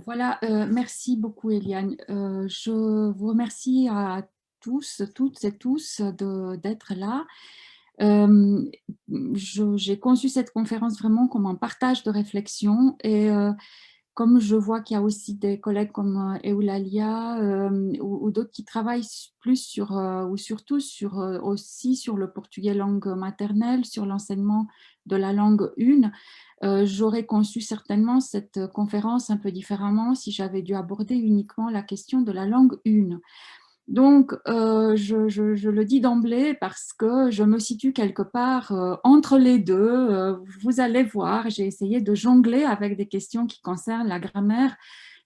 Voilà, merci beaucoup Eliane. Je vous remercie à tous, toutes et tous d'être là. Euh, j'ai conçu cette conférence vraiment comme un partage de réflexion et comme je vois qu'il y a aussi des collègues comme Eulalia ou d'autres qui travaillent plus sur, ou surtout sur, aussi sur le portugais langue maternelle, sur l'enseignement de la langue une, j'aurais conçu certainement cette conférence un peu différemment si j'avais dû aborder uniquement la question de la langue une. Donc, je le dis d'emblée parce que je me situe quelque part entre les deux. Vous allez voir, j'ai essayé de jongler avec des questions qui concernent la grammaire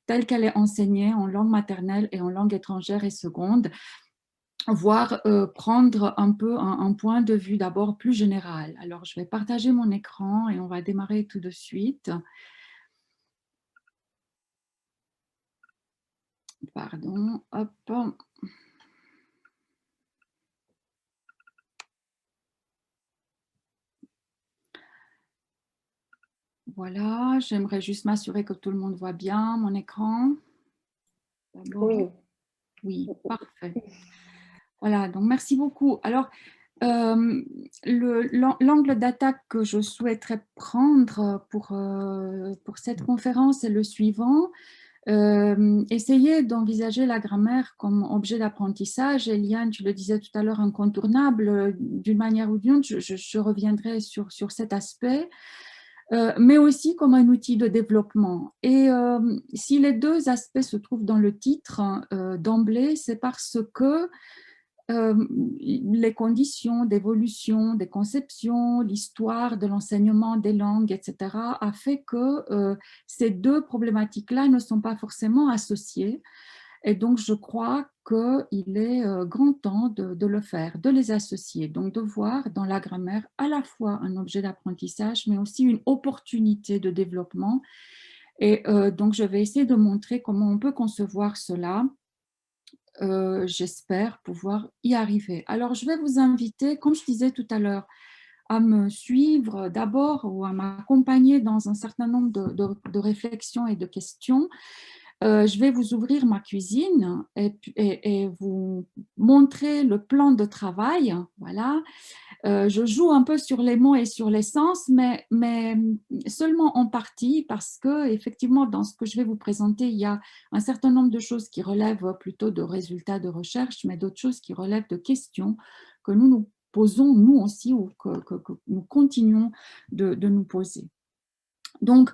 telle qu'elle est enseignée en langue maternelle et en langue étrangère et seconde, voire prendre un peu un point de vue d'abord plus général. Alors, je vais partager mon écran et on va démarrer tout de suite. Pardon, hop. Voilà, j'aimerais juste m'assurer que tout le monde voit bien mon écran. D'abord, Oui, oui, parfait. Voilà, donc merci beaucoup. Alors, l'angle d'attaque que je souhaiterais prendre pour cette conférence est le suivant. Essayer d'envisager la grammaire comme objet d'apprentissage. Eliane, tu le disais tout à l'heure, incontournable, d'une manière ou d'une autre, je reviendrai sur cet aspect. Mais aussi comme un outil de développement. Et si les deux aspects se trouvent dans le titre d'emblée, c'est parce que les conditions d'évolution des conceptions, l'histoire de l'enseignement des langues, etc., a fait que ces deux problématiques-là ne sont pas forcément associées. Et donc, je crois qu'il est grand temps de le faire, de les associer. Donc, de voir dans la grammaire à la fois un objet d'apprentissage, mais aussi une opportunité de développement. Et donc, je vais essayer de montrer comment on peut concevoir cela. J'espère pouvoir y arriver. Alors, je vais vous inviter, comme je disais tout à l'heure, à me suivre d'abord ou à m'accompagner dans un certain nombre de réflexions et de questions. Je vais vous ouvrir ma cuisine et vous montrer le plan de travail. Voilà. Je joue un peu sur les mots et sur les sens, mais seulement en partie parce que effectivement, dans ce que je vais vous présenter, il y a un certain nombre de choses qui relèvent plutôt de résultats de recherche, mais d'autres choses qui relèvent de questions que nous nous posons, nous aussi, ou que nous continuons de nous poser. Donc,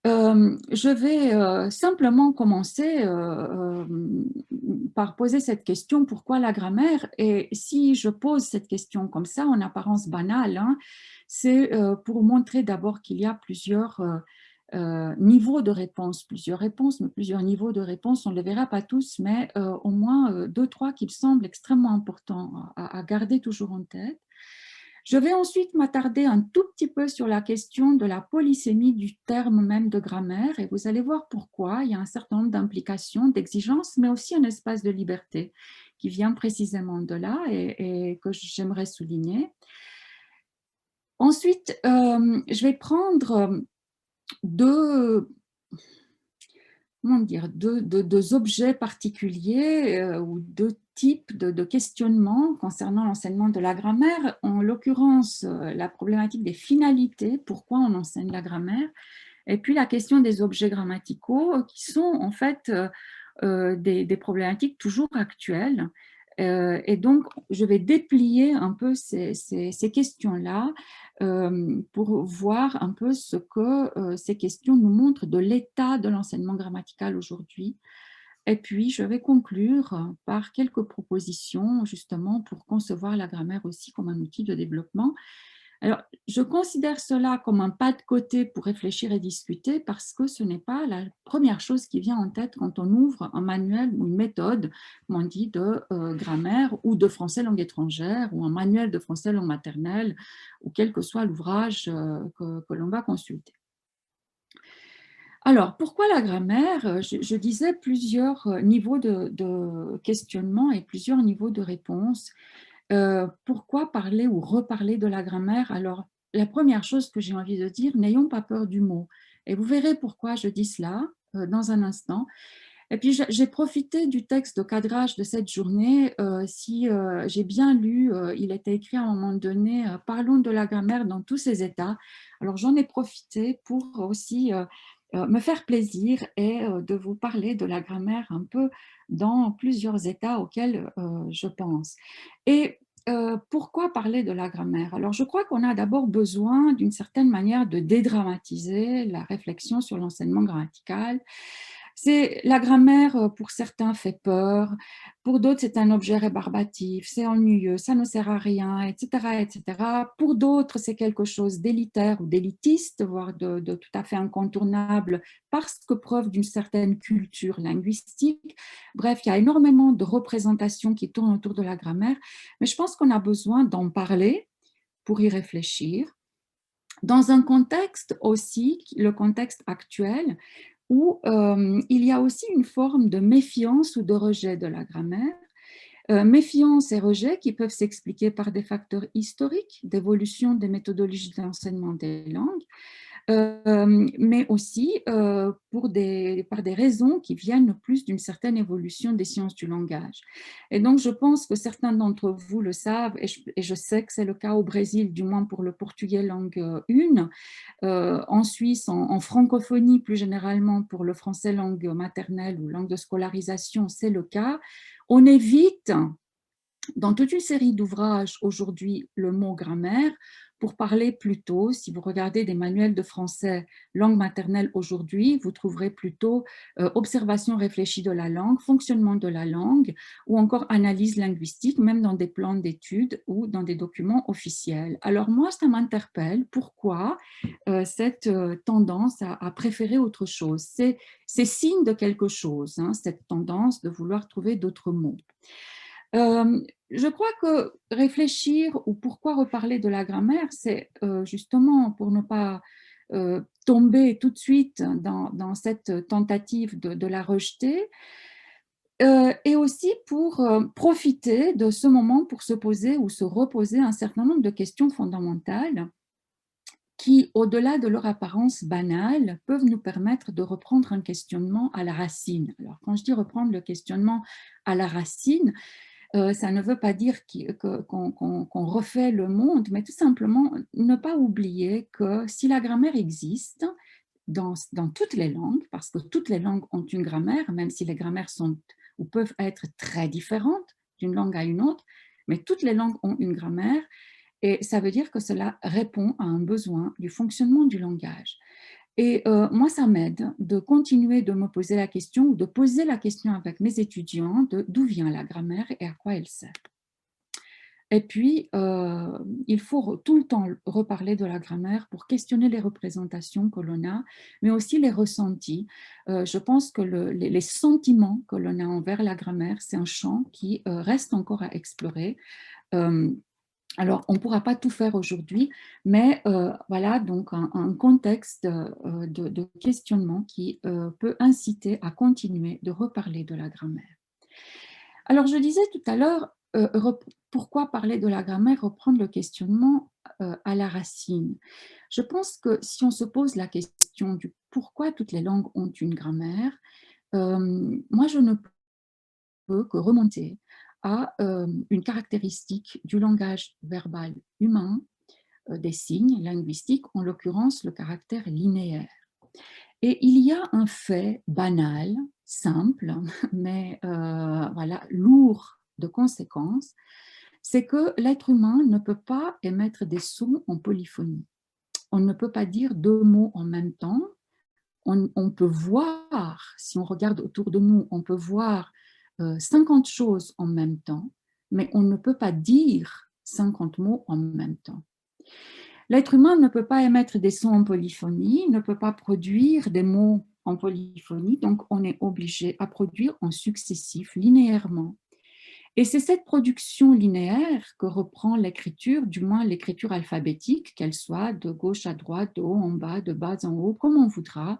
je vais simplement commencer par poser cette question, pourquoi la grammaire? Et si je pose cette question comme ça, en apparence banale, hein, c'est pour montrer d'abord qu'il y a plusieurs niveaux de réponse, plusieurs réponses, mais plusieurs niveaux de réponse. On ne les verra pas tous, mais au moins deux, trois qui me semblent extrêmement importants à garder toujours en tête. Je vais ensuite m'attarder un tout petit peu sur la question de la polysémie du terme même de grammaire et vous allez voir pourquoi il y a un certain nombre d'implications, d'exigences, mais aussi un espace de liberté qui vient précisément de là et que j'aimerais souligner. Ensuite, je vais prendre deux, comment dire, deux objets particuliers ou deux types de questionnements concernant l'enseignement de la grammaire. En l'occurrence, la problématique des finalités, pourquoi on enseigne la grammaire, et puis la question des objets grammaticaux qui sont en fait des problématiques toujours actuelles. Et donc, je vais déplier un peu ces questions-là pour voir un peu ce que ces questions nous montrent de l'état de l'enseignement grammatical aujourd'hui. Et puis, je vais conclure par quelques propositions justement pour concevoir la grammaire aussi comme un outil de développement. Alors, je considère cela comme un pas de côté pour réfléchir et discuter parce que ce n'est pas la première chose qui vient en tête quand on ouvre un manuel ou une méthode, comme on dit, de grammaire ou de français langue étrangère ou un manuel de français langue maternelle ou quel que soit l'ouvrage que l'on va consulter. Alors, pourquoi la grammaire? Je disais plusieurs niveaux de questionnement et plusieurs niveaux de réponse. Pourquoi parler ou reparler de la grammaire? Alors, la première chose que j'ai envie de dire, n'ayons pas peur du mot. Et vous verrez pourquoi je dis cela. dans un instant. Et puis, j'ai profité du texte de cadrage de cette journée. Si j'ai bien lu, il était écrit à un moment donné, parlons de la grammaire dans tous ses états. Alors, j'en ai profité pour aussi me faire plaisir et de vous parler de la grammaire un peu dans plusieurs états auxquels je pense. Et pourquoi parler de la grammaire? Alors, je crois qu'on a d'abord besoin d'une certaine manière de dédramatiser la réflexion sur l'enseignement grammatical. La grammaire, pour certains, fait peur, pour d'autres, c'est un objet rébarbatif, c'est ennuyeux, ça ne sert à rien, etc., etc. Pour d'autres, c'est quelque chose d'élitaire ou d'élitiste, voire de tout à fait incontournable, parce que preuve d'une certaine culture linguistique. Bref, il y a énormément de représentations qui tournent autour de la grammaire, mais je pense qu'on a besoin d'en parler pour y réfléchir, dans un contexte aussi, le contexte actuel, où il y a aussi une forme de méfiance ou de rejet de la grammaire. Méfiance et rejet qui peuvent s'expliquer par des facteurs historiques d'évolution des méthodologies d'enseignement des langues, mais aussi par des raisons qui viennent plus d'une certaine évolution des sciences du langage. Et donc, je pense que certains d'entre vous le savent, et je sais que c'est le cas au Brésil, du moins pour le portugais langue 1, en Suisse, en francophonie plus généralement pour le français langue maternelle ou langue de scolarisation, c'est le cas. On évite dans toute une série d'ouvrages aujourd'hui le mot grammaire pour parler plutôt, si vous regardez des manuels de français langue maternelle aujourd'hui, vous trouverez plutôt observation réfléchie de la langue, fonctionnement de la langue ou encore analyse linguistique, même dans des plans d'études ou dans des documents officiels. Alors moi, ça m'interpelle. Pourquoi cette tendance à préférer autre chose? C'est signe de quelque chose, hein, cette tendance de vouloir trouver d'autres mots. Je crois que réfléchir ou pourquoi reparler de la grammaire, c'est justement pour ne pas tomber tout de suite dans cette tentative de la rejeter, et aussi pour profiter de ce moment pour se poser ou se reposer un certain nombre de questions fondamentales qui, au-delà de leur apparence banale, peuvent nous permettre de reprendre un questionnement à la racine. Alors, quand je dis reprendre le questionnement à la racine, ça ne veut pas dire qu'on refait le monde, mais tout simplement ne pas oublier que si la grammaire existe dans toutes les langues, parce que toutes les langues ont une grammaire, même si les grammaires sont ou peuvent être très différentes d'une langue à une autre, mais toutes les langues ont une grammaire, et ça veut dire que cela répond à un besoin du fonctionnement du langage. Et moi, ça m'aide de continuer de me poser la question ou de poser la question avec mes étudiants de d'où vient la grammaire et à quoi elle sert. Et puis, il faut tout le temps reparler de la grammaire pour questionner les représentations que l'on a, mais aussi les ressentis. Je pense que les sentiments que l'on a envers la grammaire, c'est un champ qui reste encore à explorer. Euh, alors, on ne pourra pas tout faire aujourd'hui, mais voilà donc un contexte de questionnement qui peut inciter à continuer de reparler de la grammaire. Alors, je disais tout à l'heure, pourquoi parler de la grammaire, reprendre le questionnement à la racine. Je pense que si on se pose la question du pourquoi toutes les langues ont une grammaire, moi, je ne peut que remonter à une caractéristique du langage verbal humain, des signes linguistiques, en l'occurrence le caractère linéaire. Et il y a un fait banal, simple, mais voilà, lourd de conséquences, c'est que l'être humain ne peut pas émettre des sons en polyphonie. On ne peut pas dire deux mots en même temps. On peut voir, si on regarde autour de nous, on peut voir 50 choses en même temps, mais on ne peut pas dire 50 mots en même temps. L'être humain ne peut pas émettre des sons en polyphonie, ne peut pas produire des mots en polyphonie, donc on est obligé à produire en successif, linéairement. Et c'est cette production linéaire que reprend l'écriture, du moins l'écriture alphabétique, qu'elle soit de gauche à droite, de haut en bas, de bas en haut, comme on voudra.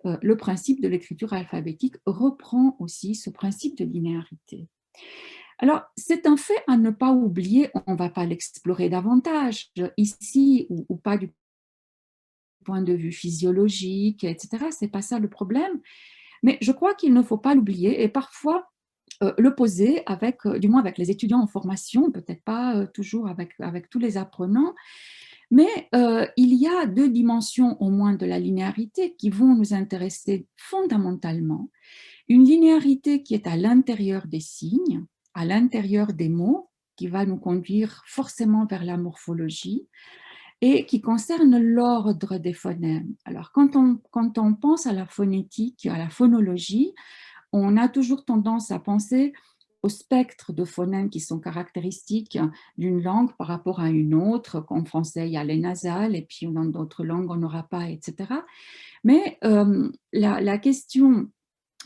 Le principe de l'écriture alphabétique reprend aussi ce principe de linéarité. Alors, c'est un fait à ne pas oublier, on ne va pas l'explorer davantage ici, ou pas du point de vue physiologique, etc. Ce n'est pas ça le problème, Mais je crois qu'il ne faut pas l'oublier et parfois le poser avec, du moins avec les étudiants en formation, peut-être pas toujours avec tous les apprenants, mais il y a deux dimensions au moins de la linéarité qui vont nous intéresser fondamentalement. Une linéarité qui est à l'intérieur des signes, à l'intérieur des mots, qui va nous conduire forcément vers la morphologie, et qui concerne l'ordre des phonèmes. Alors, quand on pense à la phonétique, à la phonologie, on a toujours tendance à penser au spectre de phonèmes qui sont caractéristiques d'une langue par rapport à une autre. En français, il y a les nasales, et puis dans d'autres langues, on n'aura pas, etc. Mais la question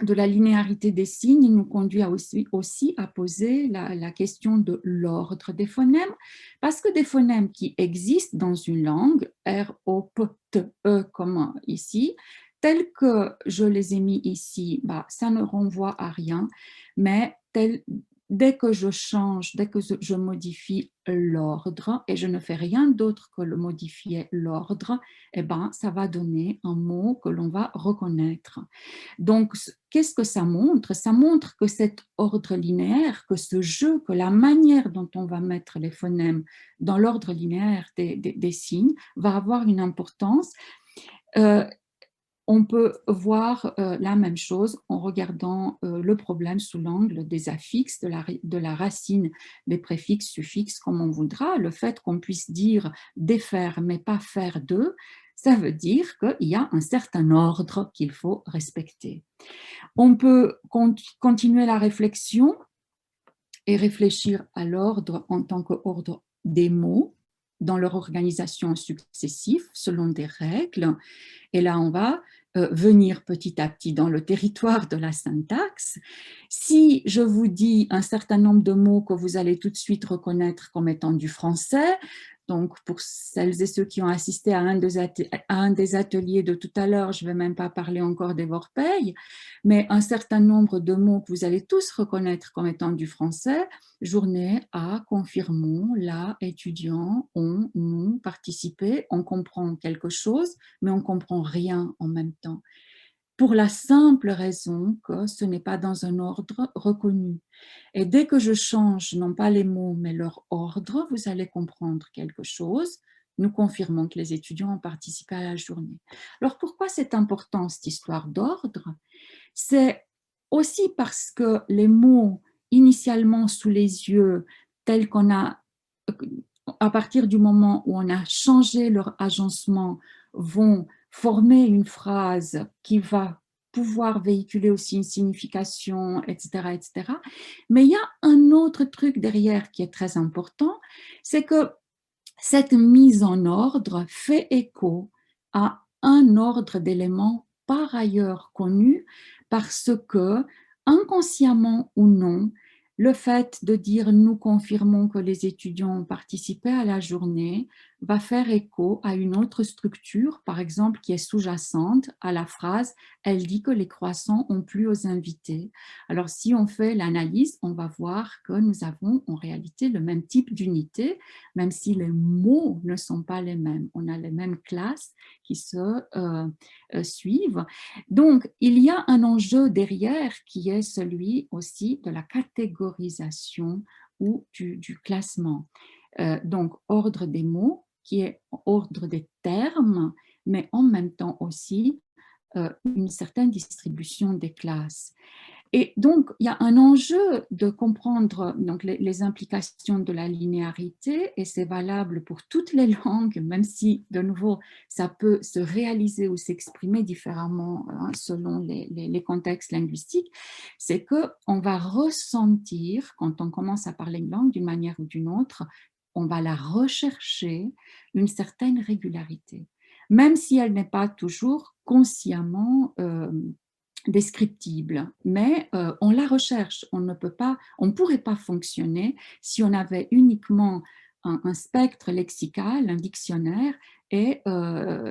de la linéarité des signes nous conduit aussi à poser la question de l'ordre des phonèmes, parce que des phonèmes qui existent dans une langue, R, O, P, T, E, comme ici, tels que je les ai mis ici, bah, ça ne renvoie à rien, mais dès que je change, dès que je modifie l'ordre, et je ne fais rien d'autre que le modifier l'ordre, eh ben, ça va donner un mot que l'on va reconnaître. Donc, qu'est-ce que ça montre? Ça montre que cet ordre linéaire, que ce jeu, que la manière dont on va mettre les phonèmes dans l'ordre linéaire des signes va avoir une importance. Euh, on peut voir la même chose en regardant le problème sous l'angle des affixes, de la racine des préfixes, suffixes, comme on voudra. Le fait qu'on puisse dire défaire mais pas faire de, ça veut dire qu'il y a un certain ordre qu'il faut respecter. On peut continuer la réflexion et réfléchir à l'ordre en tant qu'ordre des mots dans leur organisation successive selon des règles. Et là, on va venir petit à petit dans le territoire de la syntaxe. Si je vous dis un certain nombre de mots que vous allez tout de suite reconnaître comme étant du français, donc pour celles et ceux qui ont assisté à un des ateliers de tout à l'heure, je ne vais même pas parler encore des vorpeilles, mais un certain nombre de mots que vous allez tous reconnaître comme étant du français, journée, à, confirmons, là, étudiant, on, nous, participer, on comprend quelque chose, mais on ne comprend rien en même temps. Pour la simple raison que ce n'est pas dans un ordre reconnu. Et dès que je change, non pas les mots, mais leur ordre, vous allez comprendre quelque chose. Nous confirmons que les étudiants ont participé à la journée. Alors pourquoi c'est important cette histoire d'ordre? C'est aussi parce que les mots initialement sous les yeux, tels qu'on a, à partir du moment où on a changé leur agencement, vont former une phrase qui va pouvoir véhiculer aussi une signification, etc., etc. Mais il y a un autre truc derrière qui est très important, c'est que cette mise en ordre fait écho à un ordre d'éléments par ailleurs connus parce que, inconsciemment ou non, le fait de dire nous confirmons que les étudiants ont participé à la journée va faire écho à une autre structure, par exemple, qui est sous-jacente à la phrase elle dit que les croissants ont plu aux invités. Alors, si on fait l'analyse, on va voir que nous avons en réalité le même type d'unité, même si les mots ne sont pas les mêmes. On a les mêmes classes qui se suivent. Donc, il y a un enjeu derrière qui est celui aussi de la catégorisation ou du classement. Donc, ordre des mots qui est ordre des termes, mais en même temps aussi une certaine distribution des classes. Et donc, il y a un enjeu de comprendre donc, les implications de la linéarité, et c'est valable pour toutes les langues, même si, de nouveau, ça peut se réaliser ou s'exprimer différemment hein, selon les contextes linguistiques, c'est qu'on va ressentir, quand on commence à parler une langue d'une manière ou d'une autre, on va la rechercher une certaine régularité, même si elle n'est pas toujours consciemment descriptible, mais on la recherche. On ne pourrait pas fonctionner si on avait uniquement un spectre lexical, un dictionnaire, et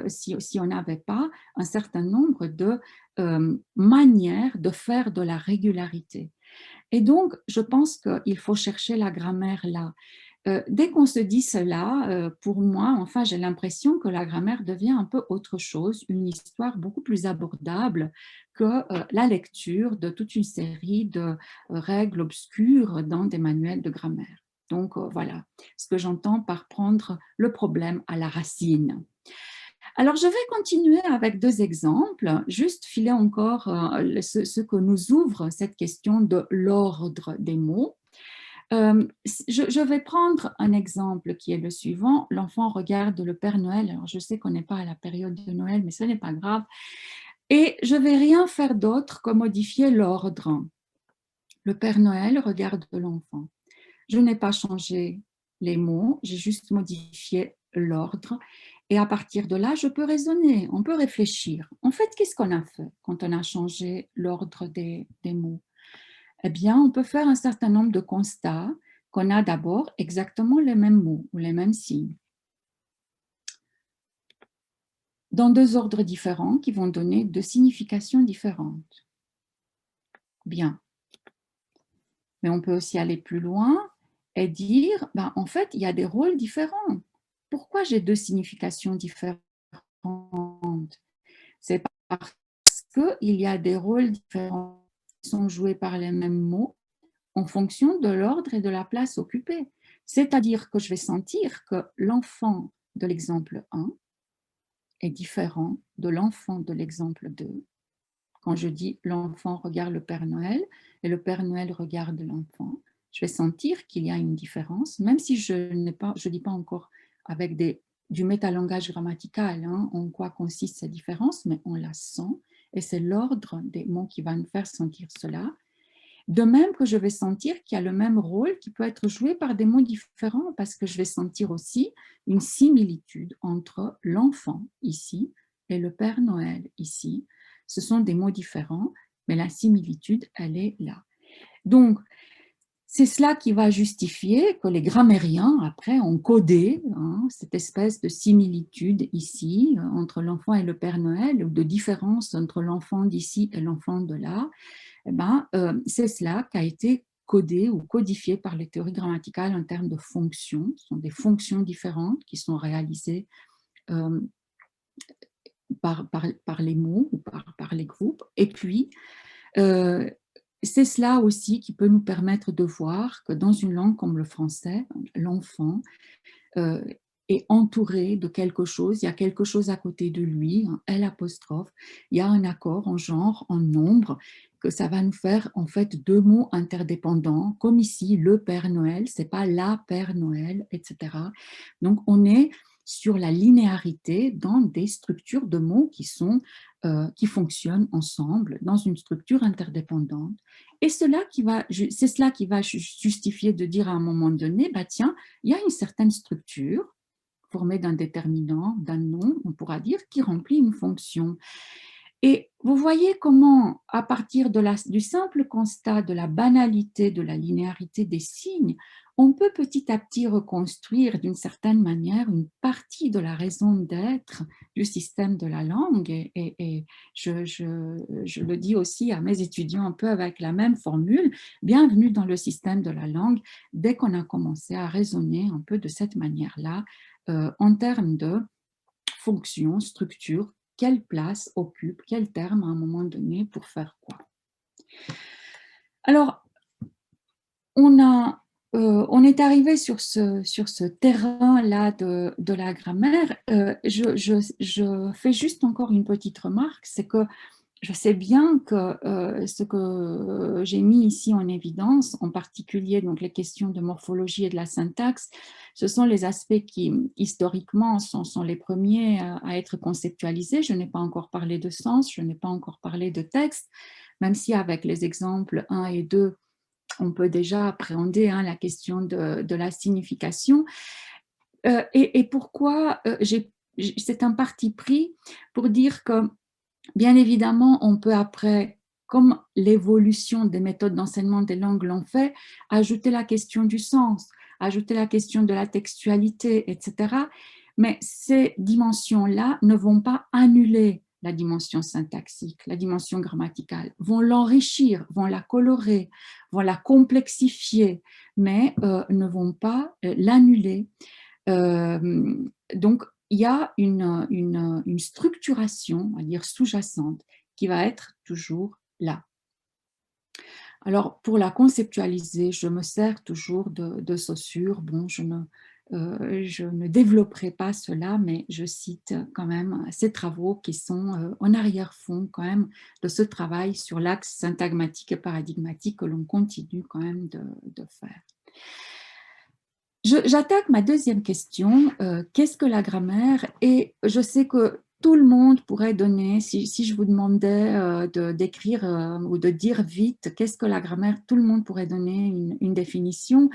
si on n'avait pas un certain nombre de manières de faire de la régularité. Et donc, je pense qu'il faut chercher la grammaire là. Dès qu'on se dit cela, pour moi, enfin, j'ai l'impression que la grammaire devient un peu autre chose, une histoire beaucoup plus abordable que la lecture de toute une série de règles obscures dans des manuels de grammaire. Donc voilà ce que j'entends par prendre le problème à la racine. Alors, je vais continuer avec deux exemples, juste filer encore ce que nous ouvre cette question de l'ordre des mots. Je vais prendre un exemple qui est le suivant. L'enfant regarde le Père Noël. Alors, je sais qu'on n'est pas à la période de Noël, mais ce n'est pas grave. Et je ne vais rien faire d'autre que modifier l'ordre. Le Père Noël regarde l'enfant. Je n'ai pas changé les mots, j'ai juste modifié l'ordre. Et à partir de là, je peux raisonner, on peut réfléchir. En fait, qu'est-ce qu'on a fait quand on a changé l'ordre des mots? Eh bien, on peut faire un certain nombre de constats qu'on a d'abord exactement les mêmes mots ou les mêmes signes, dans deux ordres différents qui vont donner deux significations différentes. Bien. Mais on peut aussi aller plus loin et dire, ben, en fait, il y a des rôles différents. Pourquoi j'ai deux significations différentes? C'est parce qu'il y a des rôles différents qui sont joués par les mêmes mots en fonction de l'ordre et de la place occupée. C'est-à-dire que je vais sentir que l'enfant de l'exemple 1 est différent de l'enfant de l'exemple 2. Quand je dis l'enfant regarde le Père Noël et le Père Noël regarde l'enfant, je vais sentir qu'il y a une différence, même si je ne dis pas encore avec du métalangage grammatical en quoi consiste cette différence, mais on la sent et c'est l'ordre des mots qui va nous faire sentir cela. De même que je vais sentir qu'il y a le même rôle qui peut être joué par des mots différents parce que je vais sentir aussi une similitude entre l'enfant ici et le Père Noël ici. Ce sont des mots différents, mais la similitude, elle est là. Donc, c'est cela qui va justifier que les grammairiens, après, ont codé cette espèce de similitude ici entre l'enfant et le Père Noël, ou de différence entre l'enfant d'ici et l'enfant de là. Eh ben, c'est cela qui a été codé ou codifié par les théories grammaticales en termes de fonctions. Ce sont des fonctions différentes qui sont réalisées par les mots ou par les groupes. Et puis, c'est cela aussi qui peut nous permettre de voir que dans une langue comme le français, l'enfant est entouré de quelque chose, il y a quelque chose à côté de lui, un L apostrophe, il y a un accord en genre, en nombre, que ça va nous faire en fait deux mots interdépendants, comme ici, le Père Noël, c'est pas la Père Noël, etc. Donc on est sur la linéarité dans des structures de mots qui fonctionnent ensemble dans une structure interdépendante. Et c'est cela qui va justifier de dire à un moment donné, bah tiens, il y a une certaine structure formée d'un déterminant, d'un nom, on pourra dire, qui remplit une fonction. Et vous voyez comment, à partir du simple constat de la banalité, de la linéarité des signes, on peut petit à petit reconstruire d'une certaine manière une partie de la raison d'être du système de la langue. Et je le dis aussi à mes étudiants un peu avec la même formule, bienvenue dans le système de la langue, dès qu'on a commencé à raisonner un peu de cette manière-là, en termes de fonction, structure, quelle place occupe, quel terme à un moment donné pour faire quoi. Alors, on est arrivé sur ce terrain-là de la grammaire. Je fais juste encore une petite remarque, c'est que je sais bien que ce que j'ai mis ici en évidence, en particulier donc les questions de morphologie et de la syntaxe, ce sont les aspects qui, historiquement, sont les premiers à être conceptualisés. Je n'ai pas encore parlé de sens, je n'ai pas encore parlé de texte, même si avec les exemples 1 et 2, on peut déjà appréhender la question de la signification. Et pourquoi c'est un parti pris pour dire que bien évidemment, on peut après, comme l'évolution des méthodes d'enseignement des langues l'ont fait, ajouter la question du sens, ajouter la question de la textualité, etc. Mais ces dimensions-là ne vont pas annuler la dimension syntaxique, la dimension grammaticale, vont l'enrichir, vont la colorer, vont la complexifier, mais ne vont pas l'annuler. Donc, il y a une structuration, on va dire sous-jacente, qui va être toujours là. Alors, pour la conceptualiser, je me sers toujours de Saussure. Bon, je ne développerai pas cela, mais je cite quand même ces travaux qui sont en arrière-fond quand même de ce travail sur l'axe syntagmatique et paradigmatique que l'on continue quand même de faire. J'attaque ma deuxième question. Qu'est-ce que la grammaire? Et je sais que tout le monde pourrait donner, si je vous demandais d'écrire ou de dire vite qu'est-ce que la grammaire, tout le monde pourrait donner une définition.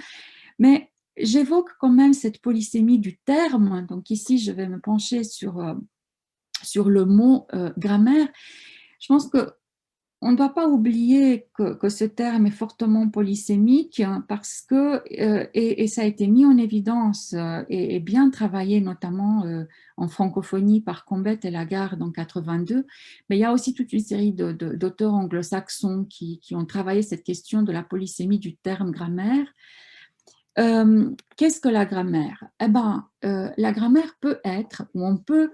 Mais j'évoque quand même cette polysémie du terme. Donc ici, je vais me pencher sur le mot grammaire. Je pense que on ne doit pas oublier que ce terme est fortement polysémique parce que, et ça a été mis en évidence et bien travaillé notamment en francophonie par Combette et Lagarde en 82, mais il y a aussi toute une série d'auteurs anglo-saxons qui ont travaillé cette question de la polysémie du terme grammaire. Qu'est-ce que la grammaire? Eh ben, la grammaire peut être, ou on peut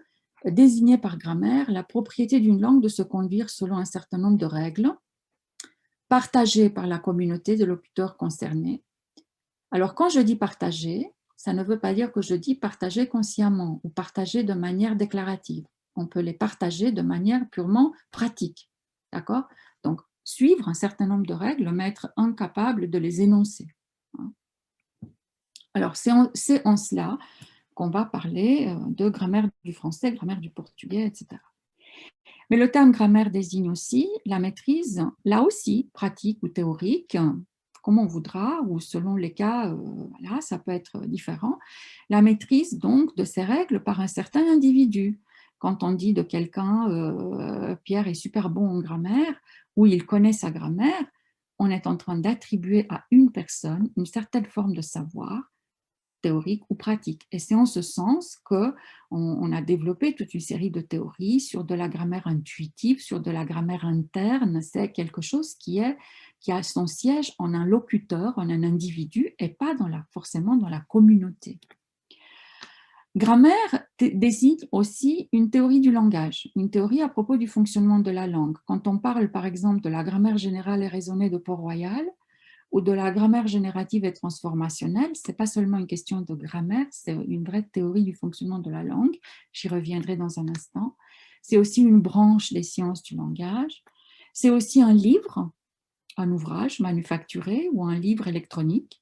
désigner par grammaire la propriété d'une langue de se conduire selon un certain nombre de règles partagées par la communauté de locuteurs concernés. Alors, quand je dis partager, ça ne veut pas dire que je dis partager consciemment ou partager de manière déclarative. On peut les partager de manière purement pratique. D'accord? Donc, suivre un certain nombre de règles, mais être incapable de les énoncer. Alors, c'est en cela qu'on va parler de grammaire du français, grammaire du portugais, etc. Mais le terme grammaire désigne aussi la maîtrise, là aussi, pratique ou théorique, comme on voudra, ou selon les cas, voilà, ça peut être différent, la maîtrise donc de ces règles par un certain individu. Quand on dit de quelqu'un, Pierre est super bon en grammaire, ou il connaît sa grammaire, on est en train d'attribuer à une personne une certaine forme de savoir, théorique ou pratique. Et c'est en ce sens qu'on a développé toute une série de théories sur de la grammaire intuitive, sur de la grammaire interne. C'est quelque chose qui a son siège en un locuteur, en un individu, et pas forcément dans la communauté. Grammaire désigne aussi une théorie du langage, une théorie à propos du fonctionnement de la langue. Quand on parle par exemple de la grammaire générale et raisonnée de Port-Royal, ou de la grammaire générative et transformationnelle, ce n'est pas seulement une question de grammaire, c'est une vraie théorie du fonctionnement de la langue, j'y reviendrai dans un instant. C'est aussi une branche des sciences du langage. C'est aussi un livre, un ouvrage manufacturé ou un livre électronique.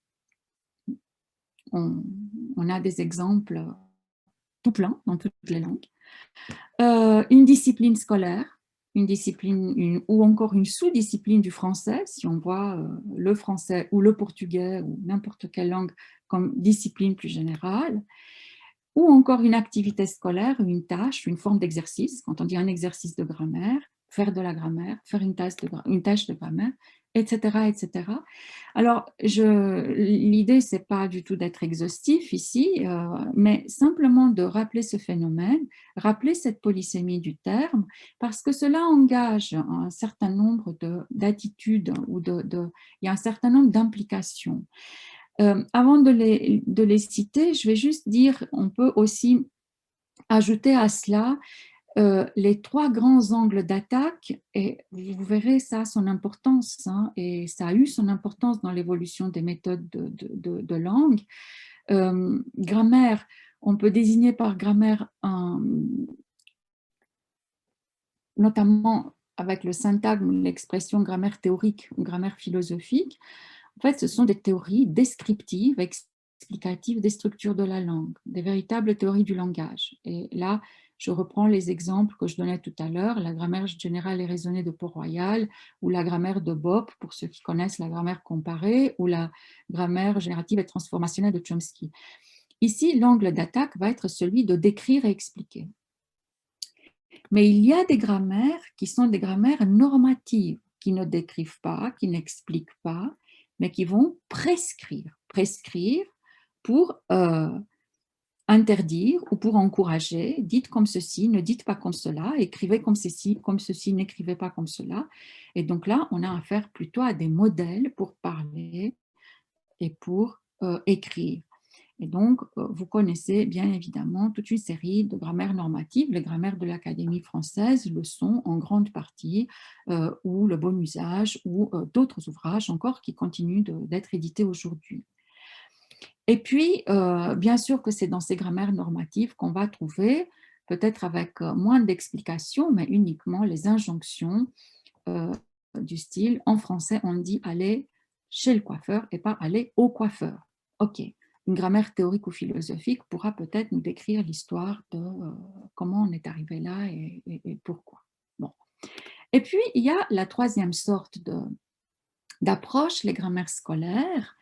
On a des exemples tout plein dans toutes les langues. Une discipline scolaire, une discipline ou encore une sous-discipline du français, si on voit le français ou le portugais ou n'importe quelle langue comme discipline plus générale, ou encore une activité scolaire, une tâche, une forme d'exercice. Quand on dit un exercice de grammaire, faire de la grammaire, faire une tâche de grammaire, etc., etc. Alors, l'idée, ce n'est pas du tout d'être exhaustif ici, mais simplement de rappeler ce phénomène, rappeler cette polysémie du terme, parce que cela engage un certain nombre d'attitudes ou il y a un certain nombre d'implications. Avant de les citer, je vais juste dire, on peut aussi ajouter à cela les trois grands angles d'attaque, et vous verrez ça, son importance, hein, et ça a eu son importance dans l'évolution des méthodes de langue. Grammaire, on peut désigner par grammaire notamment avec le syntagme, l'expression grammaire théorique ou grammaire philosophique. En fait, ce sont des théories descriptives, explicatives des structures de la langue, des véritables théories du langage. Et là, je reprends les exemples que je donnais tout à l'heure, la grammaire générale et raisonnée de Port-Royal, ou la grammaire de Bopp, pour ceux qui connaissent la grammaire comparée, ou la grammaire générative et transformationnelle de Chomsky. Ici, l'angle d'attaque va être celui de décrire et expliquer. Mais il y a des grammaires qui sont des grammaires normatives, qui ne décrivent pas, qui n'expliquent pas, mais qui vont prescrire. Prescrire pour interdire ou pour encourager, dites comme ceci, ne dites pas comme cela, écrivez comme ceci, n'écrivez pas comme cela. Et donc là, on a affaire plutôt à des modèles pour parler et pour écrire. Et donc, vous connaissez bien évidemment toute une série de grammaires normatives. Les grammaires de l'Académie française le sont en grande partie, ou le bon usage, ou d'autres ouvrages encore qui continuent d'être édités aujourd'hui. Et puis, bien sûr que c'est dans ces grammaires normatives qu'on va trouver, peut-être avec moins d'explications, mais uniquement les injonctions euh, du style, en français, on dit aller chez le coiffeur et pas aller au coiffeur. OK. Une grammaire théorique ou philosophique pourra peut-être nous décrire l'histoire de comment on est arrivé là et pourquoi. Bon. Et puis, il y a la troisième sorte d'approche, les grammaires scolaires,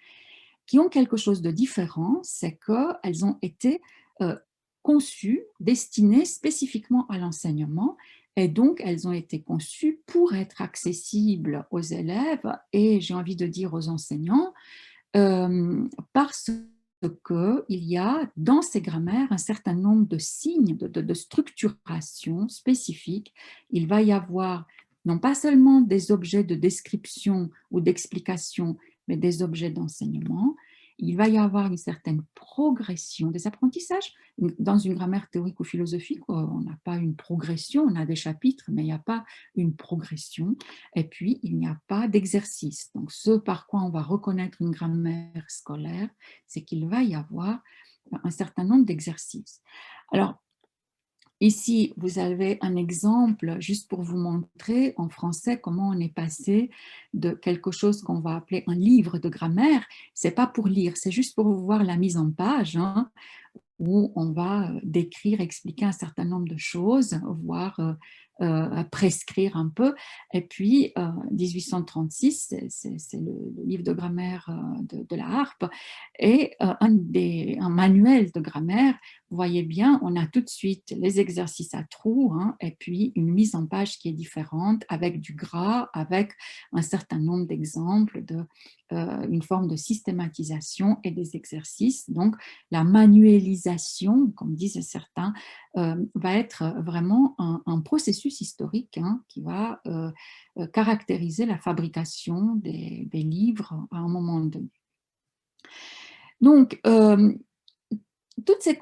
qui ont quelque chose de différent, c'est qu'elles ont été euh, conçues, destinées spécifiquement à l'enseignement, et donc elles ont été conçues pour être accessibles aux élèves et, j'ai envie de dire, aux enseignants, parce qu'il y a dans ces grammaires un certain nombre de signes de structuration spécifiques. Il va y avoir non pas seulement des objets de description ou d'explication, mais des objets d'enseignement. Il va y avoir une certaine progression des apprentissages. Dans une grammaire théorique ou philosophique, on n'a pas une progression, on a des chapitres, mais il n'y a pas une progression. Et puis, il n'y a pas d'exercice. Donc, ce par quoi on va reconnaître une grammaire scolaire, c'est qu'il va y avoir un certain nombre d'exercices. Alors, ici, vous avez un exemple juste pour vous montrer en français comment on est passé de quelque chose qu'on va appeler un livre de grammaire. C'est pas pour lire, c'est juste pour vous voir la mise en page, hein, où on va décrire, expliquer un certain nombre de choses, voire prescrire un peu. Et puis, 1836, c'est le livre de grammaire de la Harpe, et un manuel de grammaire. Vous voyez bien, on a tout de suite les exercices à trous, hein, et puis une mise en page qui est différente, avec du gras, avec un certain nombre d'exemples, une forme de systématisation et des exercices. Donc, la manualisation, comme disent certains, va être vraiment un processus historique, hein, qui va caractériser la fabrication des livres à un moment donné. Donc, toutes ces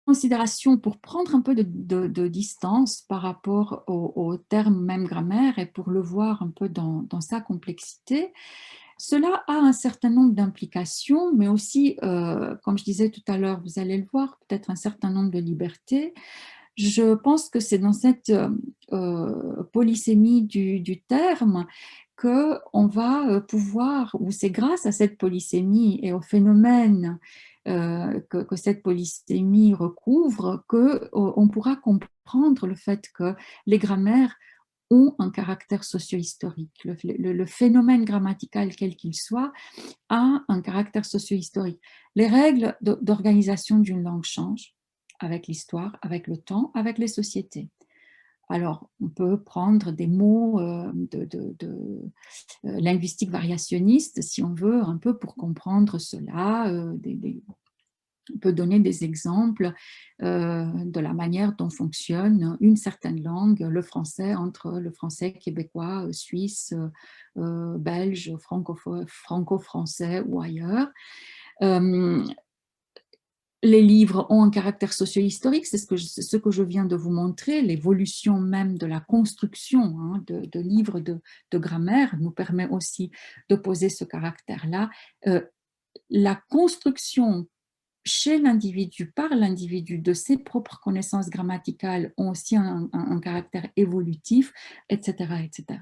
considérations pour prendre un peu de distance par rapport au terme même grammaire et pour le voir un peu dans sa complexité, cela a un certain nombre d'implications, mais aussi, comme je disais tout à l'heure, vous allez le voir, peut-être un certain nombre de libertés. Je pense que c'est dans cette polysémie du terme qu'on va pouvoir, ou c'est grâce à cette polysémie et au phénomène que cette polysémie recouvre, qu'on pourra comprendre le fait que les grammaires ont un caractère socio-historique. Le phénomène grammatical, quel qu'il soit, a un caractère socio-historique. Les règles d'organisation d'une langue changent avec l'histoire, avec le temps, avec les sociétés. Alors, on peut prendre des mots linguistique variationniste, si on veut, un peu pour comprendre cela. On peut donner des exemples de la manière dont fonctionne une certaine langue, le français, entre le français québécois, suisse, belge, franco-français ou ailleurs. Les livres ont un caractère socio-historique, c'est ce que je viens de vous montrer. L'évolution même de la construction, hein, de livres de grammaire nous permet aussi de poser ce caractère-là. La construction chez l'individu, par l'individu, de ses propres connaissances grammaticales ont aussi un caractère évolutif, etc. etc.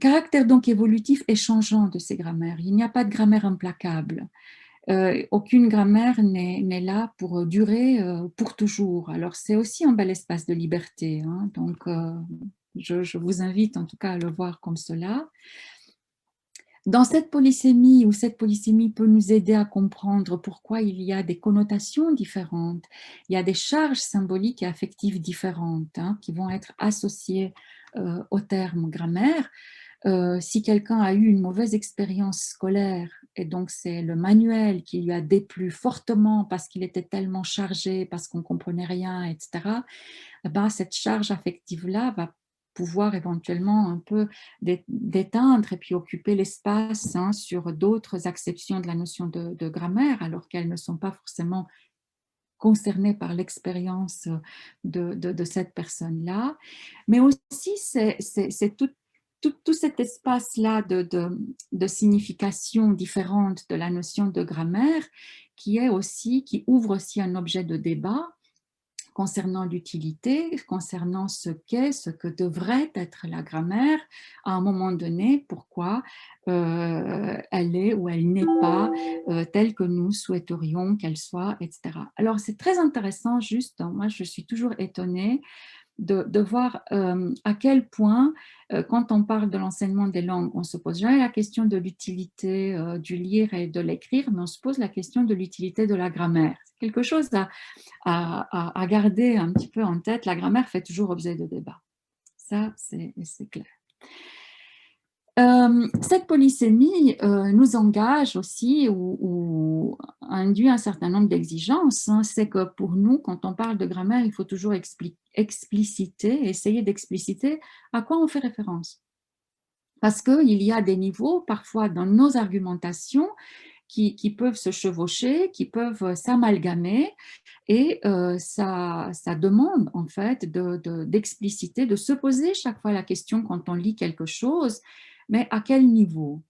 Caractère donc évolutif et changeant de ces grammaires. Il n'y a pas de grammaire implacable. Aucune grammaire n'est là pour durer pour toujours. Alors c'est aussi un bel espace de liberté, hein. Donc je vous invite en tout cas à le voir comme cela. Dans cette polysémie, où cette polysémie peut nous aider à comprendre pourquoi il y a des connotations différentes, il y a des charges symboliques et affectives différentes, hein, qui vont être associées au terme grammaire. Si quelqu'un a eu une mauvaise expérience scolaire et donc c'est le manuel qui lui a déplu fortement parce qu'il était tellement chargé, parce qu'on ne comprenait rien, etc., eh ben, cette charge affective-là va pouvoir éventuellement un peu d'éteindre et puis occuper l'espace, hein, sur d'autres acceptions de la notion de grammaire, alors qu'elles ne sont pas forcément concernées par l'expérience de cette personne-là. Mais aussi, c'est tout cet espace-là de signification différente de la notion de grammaire qui ouvre aussi un objet de débat concernant l'utilité, concernant ce qu'est, ce que devrait être la grammaire à un moment donné, pourquoi elle est ou elle n'est pas telle que nous souhaiterions qu'elle soit, etc. Alors c'est très intéressant, juste, moi je suis toujours étonnée de voir à quel point, quand on parle de l'enseignement des langues, on ne se pose jamais la question de l'utilité du lire et de l'écrire, mais on se pose la question de l'utilité de la grammaire. C'est quelque chose à garder un petit peu en tête. La grammaire fait toujours objet de débat. Ça, c'est clair. Cette polysémie nous engage aussi ou induit un certain nombre d'exigences, hein. C'est que pour nous, quand on parle de grammaire, il faut toujours expliciter, essayer d'expliciter à quoi on fait référence. Parce qu'il y a des niveaux, parfois dans nos argumentations, qui peuvent se chevaucher, qui peuvent s'amalgamer, et ça demande en fait d'expliciter, de se poser chaque fois la question quand on lit quelque chose, mais à quel niveau?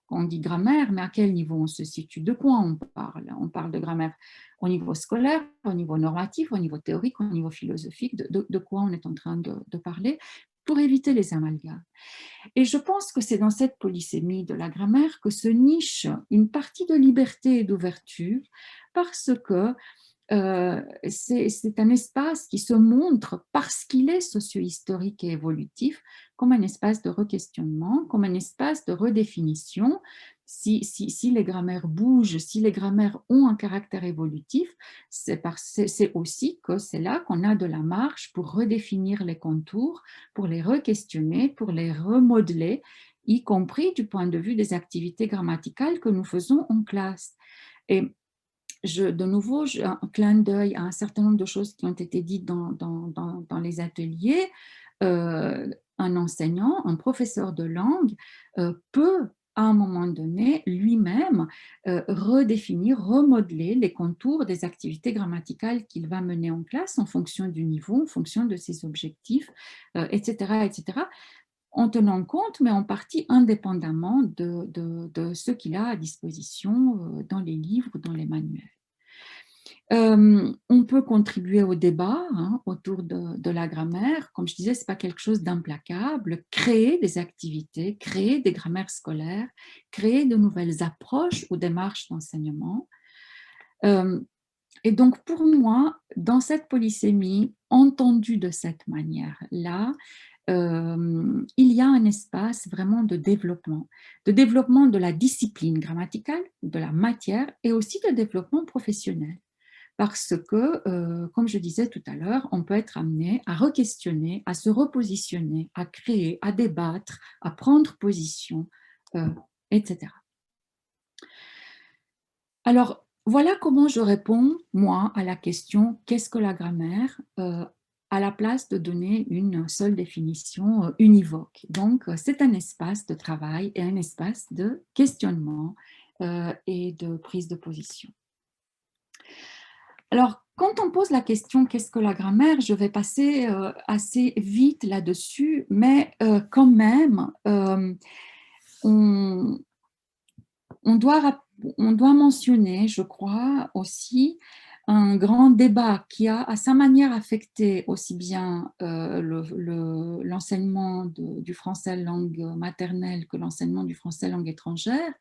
On dit grammaire, mais à quel niveau on se situe? De quoi on parle? On parle de grammaire au niveau scolaire, au niveau normatif, au niveau théorique, au niveau philosophique, de quoi on est en train de parler pour éviter les amalgames. Et je pense que c'est dans cette polysémie de la grammaire que se niche une partie de liberté et d'ouverture, parce que c'est un espace qui se montre, parce qu'il est socio-historique et évolutif, comme un espace de requestionnement, comme un espace de redéfinition. Si les grammaires bougent, si les grammaires ont un caractère évolutif, c'est aussi que c'est là qu'on a de la marge pour redéfinir les contours, pour les requestionner, pour les remodeler, y compris du point de vue des activités grammaticales que nous faisons en classe. Et de nouveau, un clin d'œil à un certain nombre de choses qui ont été dites dans les ateliers. Un enseignant, un professeur de langue peut, à un moment donné, lui-même redéfinir, remodeler les contours des activités grammaticales qu'il va mener en classe en fonction du niveau, en fonction de ses objectifs, etc., etc., en tenant compte, mais en partie indépendamment de ce qu'il a à disposition dans les livres, dans les manuels. On peut contribuer au débat, hein, autour de la grammaire. Comme je disais, ce n'est pas quelque chose d'implacable. Créer des activités, créer des grammaires scolaires, créer de nouvelles approches ou démarches d'enseignement. Et donc, pour moi, dans cette polysémie, entendue de cette manière-là, il y a un espace vraiment de développement de la discipline grammaticale, de la matière, et aussi de développement professionnel. Parce que, comme je disais tout à l'heure, on peut être amené à re-questionner, à se repositionner, à créer, à débattre, à prendre position, etc. Alors, voilà comment je réponds, moi, à la question « Qu'est-ce que la grammaire ?» à la place de donner une seule définition univoque. Donc, c'est un espace de travail et un espace de questionnement et de prise de position. Alors, quand on pose la question « Qu'est-ce que la grammaire ?» je vais passer assez vite là-dessus, mais quand même, on doit mentionner, je crois, aussi un grand débat qui a à sa manière affecté aussi bien l'enseignement du français langue maternelle que l'enseignement du français langue étrangère.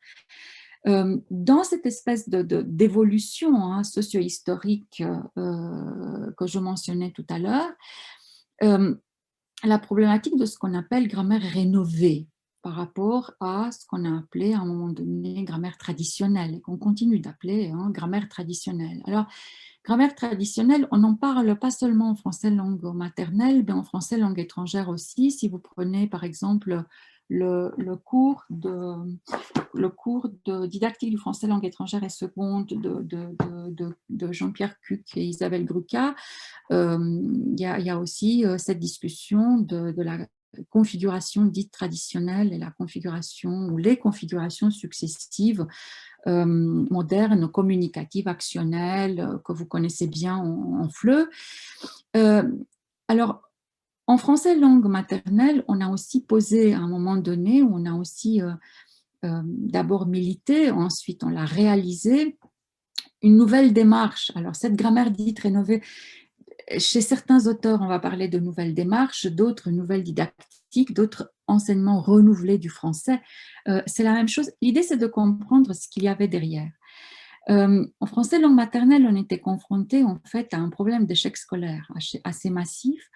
Dans cette espèce d'évolution socio-historique que je mentionnais tout à l'heure, la problématique de ce qu'on appelle grammaire rénovée par rapport à ce qu'on a appelé à un moment donné grammaire traditionnelle, et qu'on continue d'appeler grammaire traditionnelle. Alors, grammaire traditionnelle, on n'en parle pas seulement en français langue maternelle, mais en français langue étrangère aussi. Si vous prenez par exemple le cours de didactique du français langue étrangère et seconde de Jean-Pierre Cuc et Isabelle Gruca, il y a aussi cette discussion de la configuration dite traditionnelle et la configuration ou les configurations successives modernes, communicatives, actionnelles, que vous connaissez bien en FLE. Alors, en français langue maternelle, on a aussi posé à un moment donné, on a aussi d'abord milité, ensuite on l'a réalisé, une nouvelle démarche. Alors cette grammaire dite rénovée, chez certains auteurs, on va parler de nouvelles démarches, d'autres nouvelles didactiques, d'autres enseignements renouvelés du français. C'est la même chose. L'idée, c'est de comprendre ce qu'il y avait derrière. En français langue maternelle, on était confronté en fait à un problème d'échec scolaire assez massif,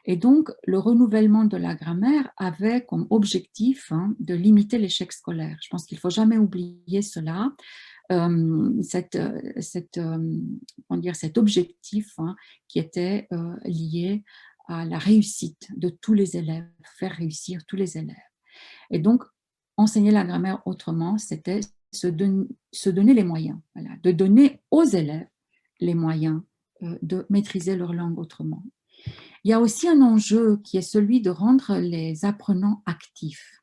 et donc le renouvellement de la grammaire avait comme objectif de limiter l'échec scolaire. Je pense qu'il ne faut jamais oublier cela. Cet objectif qui était lié à la réussite de tous les élèves, faire réussir tous les élèves. Et donc, enseigner la grammaire autrement, c'était se donner les moyens, voilà, de donner aux élèves les moyens de maîtriser leur langue autrement. Il y a aussi un enjeu qui est celui de rendre les apprenants actifs.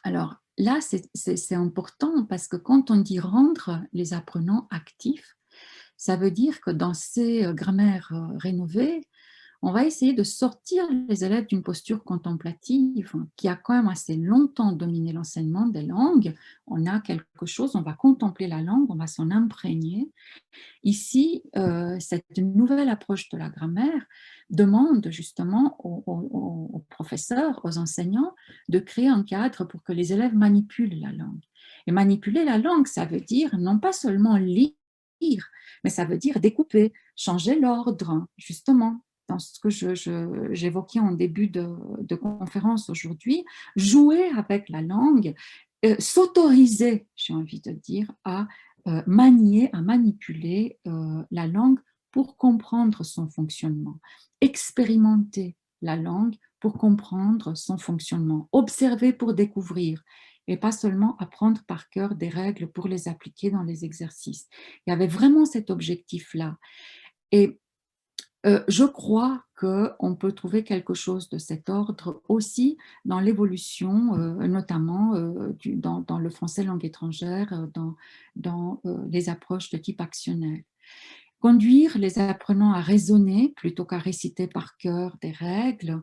Alors là, c'est important parce que quand on dit rendre les apprenants actifs, ça veut dire que dans ces grammaires rénovées, on va essayer de sortir les élèves d'une posture contemplative qui a quand même assez longtemps dominé l'enseignement des langues. On a quelque chose, on va contempler la langue, on va s'en imprégner. Ici, cette nouvelle approche de la grammaire demande justement aux professeurs, aux enseignants, de créer un cadre pour que les élèves manipulent la langue. Et manipuler la langue, ça veut dire non pas seulement lire, mais ça veut dire découper, changer l'ordre, justement. Dans ce que j'évoquais en début de conférence aujourd'hui, jouer avec la langue, s'autoriser, j'ai envie de dire, à manier, à manipuler la langue pour comprendre son fonctionnement, expérimenter la langue pour comprendre son fonctionnement, observer pour découvrir et pas seulement apprendre par cœur des règles pour les appliquer dans les exercices. Il y avait vraiment cet objectif-là. Et je crois qu'on peut trouver quelque chose de cet ordre aussi dans l'évolution, notamment dans le français langue étrangère, dans les approches de type actionnel. Conduire les apprenants à raisonner plutôt qu'à réciter par cœur des règles,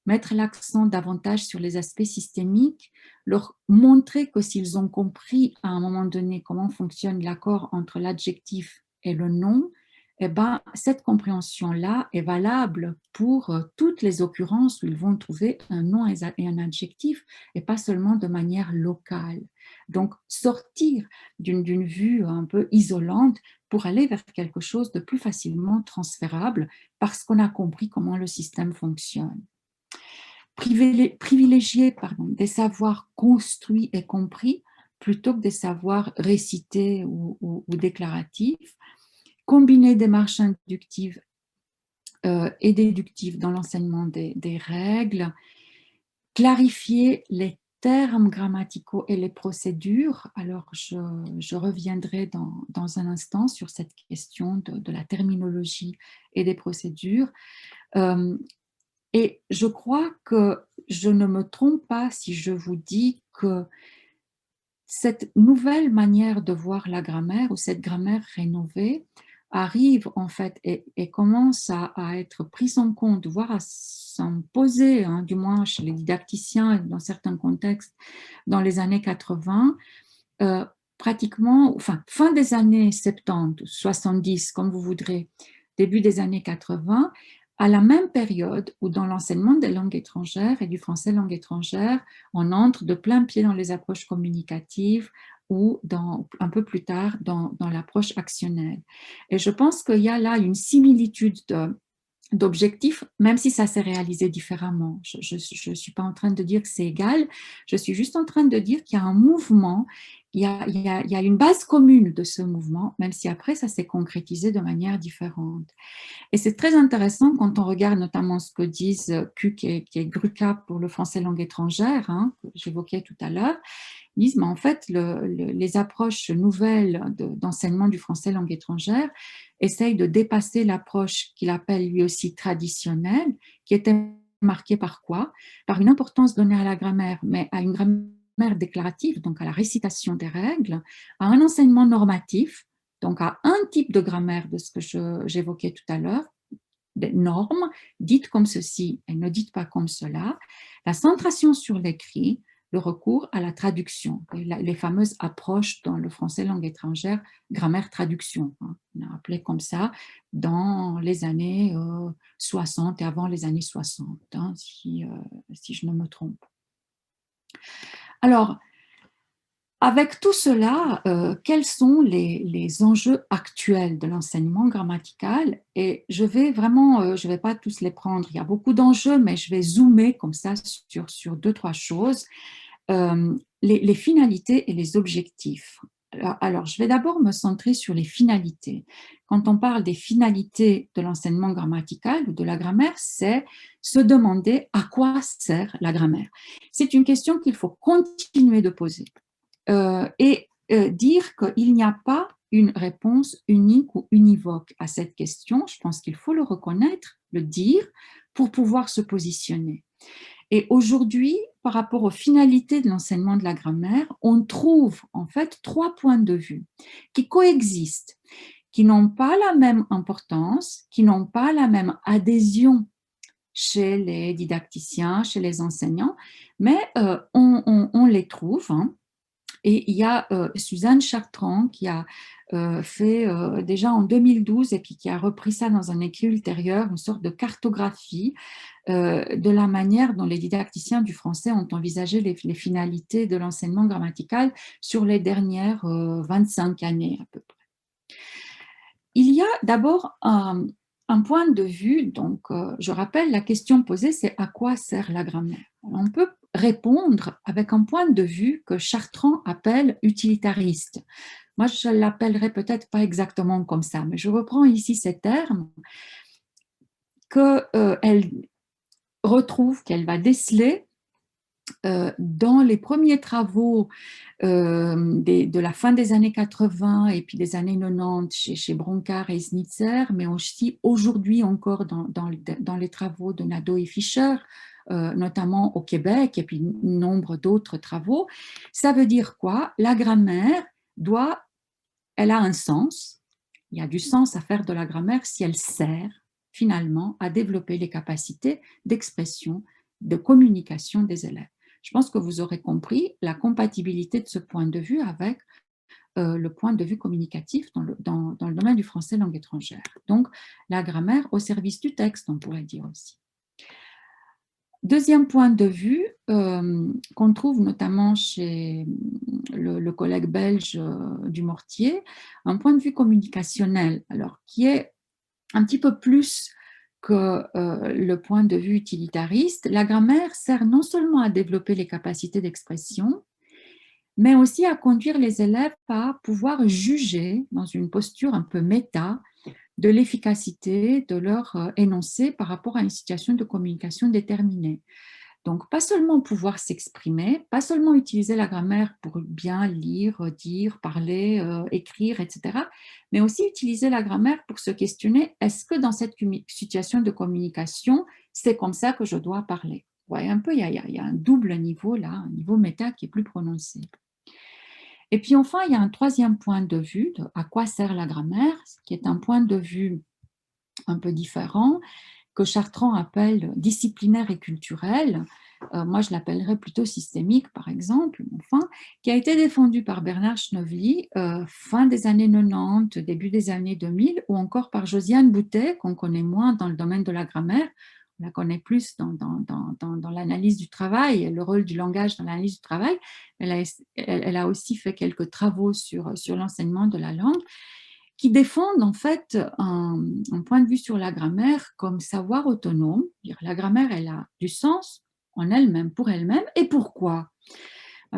mettre l'accent davantage sur les aspects systémiques, leur montrer que s'ils ont compris à un moment donné comment fonctionne l'accord entre l'adjectif et le nom, eh ben, cette compréhension-là est valable pour toutes les occurrences où ils vont trouver un nom et un adjectif, et pas seulement de manière locale. Donc, sortir d'une vue un peu isolante pour aller vers quelque chose de plus facilement transférable parce qu'on a compris comment le système fonctionne. Privilégier des savoirs construits et compris plutôt que des savoirs récités ou déclaratifs, combiner démarches inductives et déductives dans l'enseignement des règles, clarifier les termes grammaticaux et les procédures. Alors, je reviendrai dans un instant sur cette question de la terminologie et des procédures. Et je crois que je ne me trompe pas si je vous dis que cette nouvelle manière de voir la grammaire ou cette grammaire rénovée arrive en fait et commence à être prise en compte, voire à s'imposer, du moins chez les didacticiens dans certains contextes, dans les années 80, pratiquement, enfin fin des années 70, 70, comme vous voudrez, début des années 80, à la même période où dans l'enseignement des langues étrangères et du français langue étrangère, on entre de plein pied dans les approches communicatives ou un peu plus tard dans l'approche actionnelle. Et je pense qu'il y a là une similitude d'objectifs, même si ça s'est réalisé différemment. Je ne suis pas en train de dire que c'est égal, je suis juste en train de dire qu'il y a un mouvement il y a une base commune de ce mouvement, même si après ça s'est concrétisé de manière différente. Et c'est très intéressant quand on regarde notamment ce que disent CUC et GRUCAP pour le français langue étrangère, hein, que j'évoquais tout à l'heure. Ils disent, mais en fait, les approches nouvelles d'enseignement du français langue étrangère essayent de dépasser l'approche qu'il appelle lui aussi traditionnelle, qui était marquée par quoi? Par une importance donnée à la grammaire, mais à une grammaire déclarative, donc à la récitation des règles, à un enseignement normatif, donc à un type de grammaire de ce que j'évoquais tout à l'heure, des normes dites comme ceci et ne dites pas comme cela, la centration sur l'écrit, le recours à la traduction, les fameuses approches dans le français langue étrangère, grammaire-traduction, hein, on a appelé comme ça dans les années 60 et avant les années 60, hein, si je ne me trompe. Alors, avec tout cela, quels sont les enjeux actuels de l'enseignement grammatical? Et je vais vraiment, je ne vais pas tous les prendre, il y a beaucoup d'enjeux, mais je vais zoomer comme ça sur deux, trois choses. Les finalités et les objectifs. Alors, je vais d'abord me centrer sur les finalités. Quand on parle des finalités de l'enseignement grammatical ou de la grammaire, c'est se demander à quoi sert la grammaire. C'est une question qu'il faut continuer de poser. Dire qu'il n'y a pas une réponse unique ou univoque à cette question. Je pense qu'il faut le reconnaître, le dire, pour pouvoir se positionner. Et aujourd'hui, par rapport aux finalités de l'enseignement de la grammaire, on trouve en fait trois points de vue qui coexistent, qui n'ont pas la même importance, qui n'ont pas la même adhésion chez les didacticiens, chez les enseignants, mais on les trouve, hein. Et il y a Suzanne Chartrand qui a fait déjà en 2012 et puis qui a repris ça dans un écrit ultérieur, une sorte de cartographie de la manière dont les didacticiens du français ont envisagé les finalités de l'enseignement grammatical sur les dernières 25 années à peu près. Il y a d'abord un point de vue, donc je rappelle, la question posée, c'est à quoi sert la grammaire? On peut répondre avec un point de vue que Chartrand appelle utilitariste. Moi, je ne l'appellerai peut-être pas exactement comme ça, mais je reprends ici ces termes qu'elle retrouve, qu'elle va déceler dans les premiers travaux de la fin des années 80 et puis des années 90 chez Bronckart et Snitzer, mais aussi aujourd'hui encore dans les travaux de Nadeau et Fischer, notamment au Québec, et puis nombre d'autres travaux. Ça veut dire quoi? La grammaire elle a un sens, il y a du sens à faire de la grammaire si elle sert finalement à développer les capacités d'expression, de communication des élèves. Je pense que vous aurez compris la compatibilité de ce point de vue avec le point de vue communicatif dans le domaine du français langue étrangère. Donc, la grammaire au service du texte, on pourrait dire aussi. Deuxième point de vue qu'on trouve notamment chez le collègue belge Dumortier, un point de vue communicationnel, alors qui est un petit peu plus que le point de vue utilitariste. La grammaire sert non seulement à développer les capacités d'expression, mais aussi à conduire les élèves à pouvoir juger dans une posture un peu méta de l'efficacité de leur énoncé par rapport à une situation de communication déterminée. Donc, pas seulement pouvoir s'exprimer, pas seulement utiliser la grammaire pour bien lire, dire, parler, écrire, etc., mais aussi utiliser la grammaire pour se questionner, est-ce que dans cette situation de communication, c'est comme ça que je dois parler? Vous voyez un peu, il y a un double niveau là, un niveau méta qui est plus prononcé. Et puis enfin, il y a un troisième point de vue de à quoi sert la grammaire, qui est un point de vue un peu différent, que Chartrand appelle disciplinaire et culturel, moi je l'appellerais plutôt systémique par exemple, enfin, qui a été défendu par Bernard Schneuvely fin des années 90, début des années 2000, ou encore par Josiane Boutet, qu'on connaît moins dans le domaine de la grammaire, on la connaît plus dans l'analyse du travail, le rôle du langage dans l'analyse du travail. Elle a aussi fait quelques travaux sur l'enseignement de la langue, qui défendent en fait un point de vue sur la grammaire comme savoir autonome. La grammaire, elle a du sens en elle-même, pour elle-même. Et pourquoi?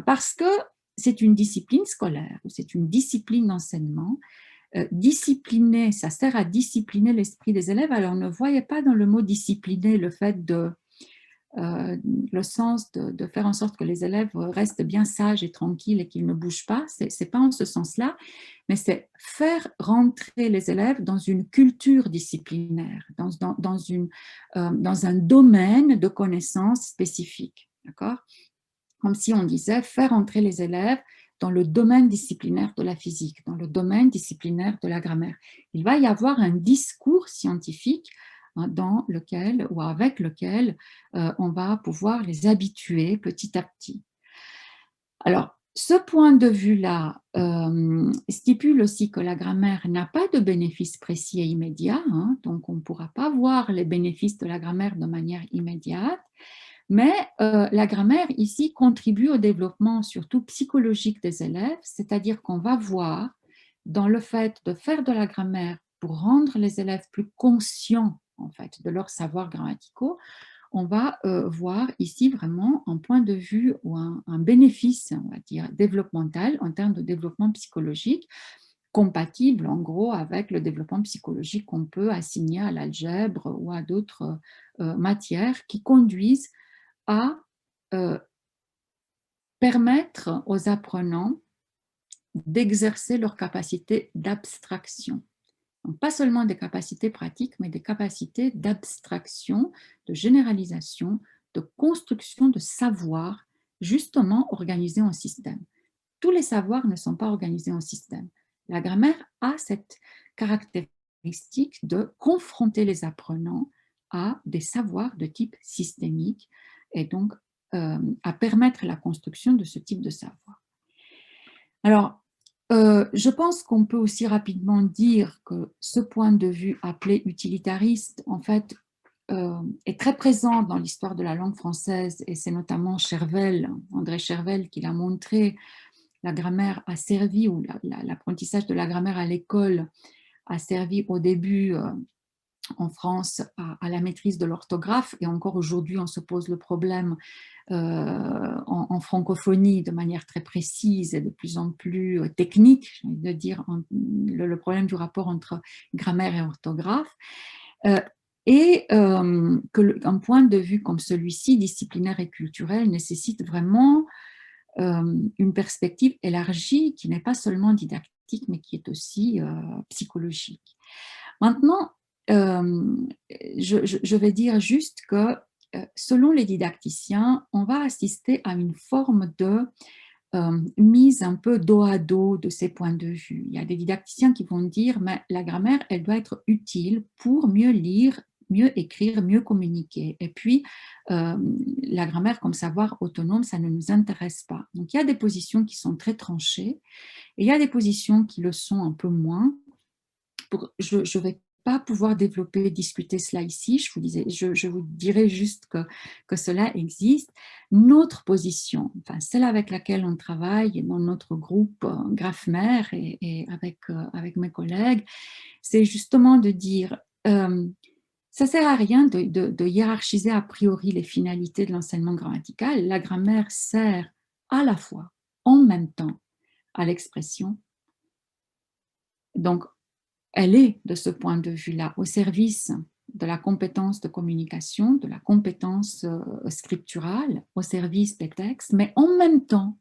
Parce que c'est une discipline scolaire, ou c'est une discipline d'enseignement. Discipliner, ça sert à discipliner l'esprit des élèves. Alors, ne voyez pas dans le mot discipliner le fait le sens de faire en sorte que les élèves restent bien sages et tranquilles et qu'ils ne bougent pas. C'est pas en ce sens-là, mais c'est faire rentrer les élèves dans une culture disciplinaire, dans un domaine de connaissances spécifiques. D'accord ? Comme si on disait faire entrer les élèves dans le domaine disciplinaire de la physique, dans le domaine disciplinaire de la grammaire. Il va y avoir un discours scientifique dans lequel ou avec lequel on va pouvoir les habituer petit à petit. Alors, ce point de vue-là stipule aussi que la grammaire n'a pas de bénéfices précis et immédiats, hein, donc on ne pourra pas voir les bénéfices de la grammaire de manière immédiate, mais la grammaire ici contribue au développement surtout psychologique des élèves, c'est-à-dire qu'on va voir dans le fait de faire de la grammaire pour rendre les élèves plus conscients en fait, de leurs savoirs grammaticaux, on va voir ici vraiment un point de vue ou un bénéfice, on va dire, développemental en termes de développement psychologique, compatible en gros avec le développement psychologique qu'on peut assigner à l'algèbre ou à d'autres matières qui conduisent à permettre aux apprenants d'exercer leur capacité d'abstraction. Donc, pas seulement des capacités pratiques, mais des capacités d'abstraction, de généralisation, de construction de savoirs, justement organisés en système. Tous les savoirs ne sont pas organisés en système. La grammaire a cette caractéristique de confronter les apprenants à des savoirs de type systémique et donc à permettre la construction de ce type de savoir. Alors, je pense qu'on peut aussi rapidement dire que ce point de vue appelé utilitariste, en fait, est très présent dans l'histoire de la langue française, et c'est notamment Chervel, André Chervel, qui l'a montré. La grammaire a servi, ou l'apprentissage de la grammaire à l'école a servi au début en France à la maîtrise de l'orthographe, et encore aujourd'hui on se pose le problème en francophonie de manière très précise et de plus en plus technique, j'ai envie de dire, le problème du rapport entre grammaire et orthographe. Qu'un point de vue comme celui-ci, disciplinaire et culturel, nécessite vraiment une perspective élargie qui n'est pas seulement didactique, mais qui est aussi psychologique. Maintenant, je vais dire juste que selon les didacticiens, on va assister à une forme de mise un peu dos à dos de ces points de vue. Il y a des didacticiens qui vont dire, mais la grammaire, elle doit être utile pour mieux lire, mieux écrire, mieux communiquer. Et puis, la grammaire comme savoir autonome, ça ne nous intéresse pas. Donc, il y a des positions qui sont très tranchées et il y a des positions qui le sont un peu moins. Je ne vais pas pouvoir développer, discuter cela ici. Je vous dirai juste que cela existe. Notre position, enfin celle avec laquelle on travaille dans notre groupe GraphMer et avec mes collègues, c'est justement de dire ça ne sert à rien de hiérarchiser a priori les finalités de l'enseignement grammatical. La grammaire sert à la fois, en même temps, à l'expression. Donc, elle est, de ce point de vue-là, au service de la compétence de communication, de la compétence scripturale, au service des textes, mais en même temps,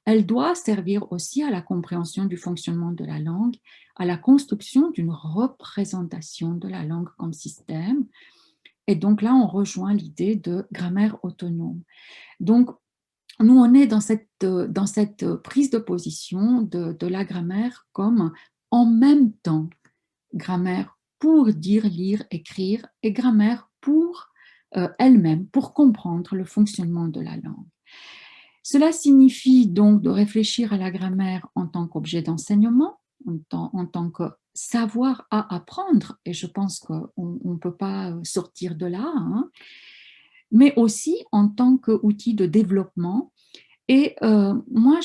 elle doit servir aussi à la compréhension du fonctionnement de la langue, à la construction d'une représentation de la langue comme système. Et donc là, on rejoint l'idée de grammaire autonome. Donc, nous, on est dans cette prise de position de la grammaire comme en même temps grammaire pour dire, lire, écrire, et grammaire pour elle-même, pour comprendre le fonctionnement de la langue. Cela signifie donc de réfléchir à la grammaire en tant qu'objet d'enseignement, en tant que savoir à apprendre, et je pense qu'on ne peut pas sortir de là, hein, mais aussi en tant qu'outil de développement. Et moi,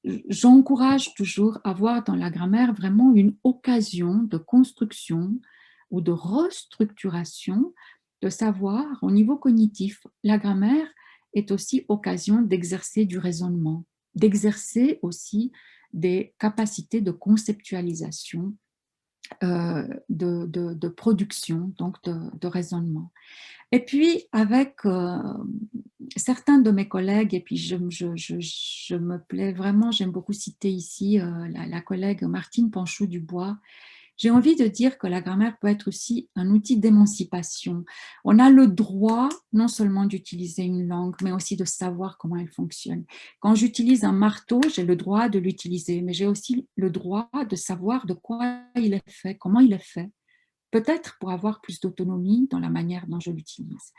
j'encourage toujours à voir dans la grammaire vraiment une occasion de construction ou de restructuration de savoir au niveau cognitif. La grammaire est aussi occasion d'exercer du raisonnement, d'exercer aussi des capacités de conceptualisation, de production, donc de raisonnement. Et puis, avec certains de mes collègues, et puis je me plais vraiment, j'aime beaucoup citer ici la collègue Martine Panchou-Dubois, j'ai envie de dire que la grammaire peut être aussi un outil d'émancipation. On a le droit non seulement d'utiliser une langue, mais aussi de savoir comment elle fonctionne. Quand j'utilise un marteau, j'ai le droit de l'utiliser, mais j'ai aussi le droit de savoir de quoi il est fait, comment il est fait, peut-être pour avoir plus d'autonomie dans la manière dont je l'utilise.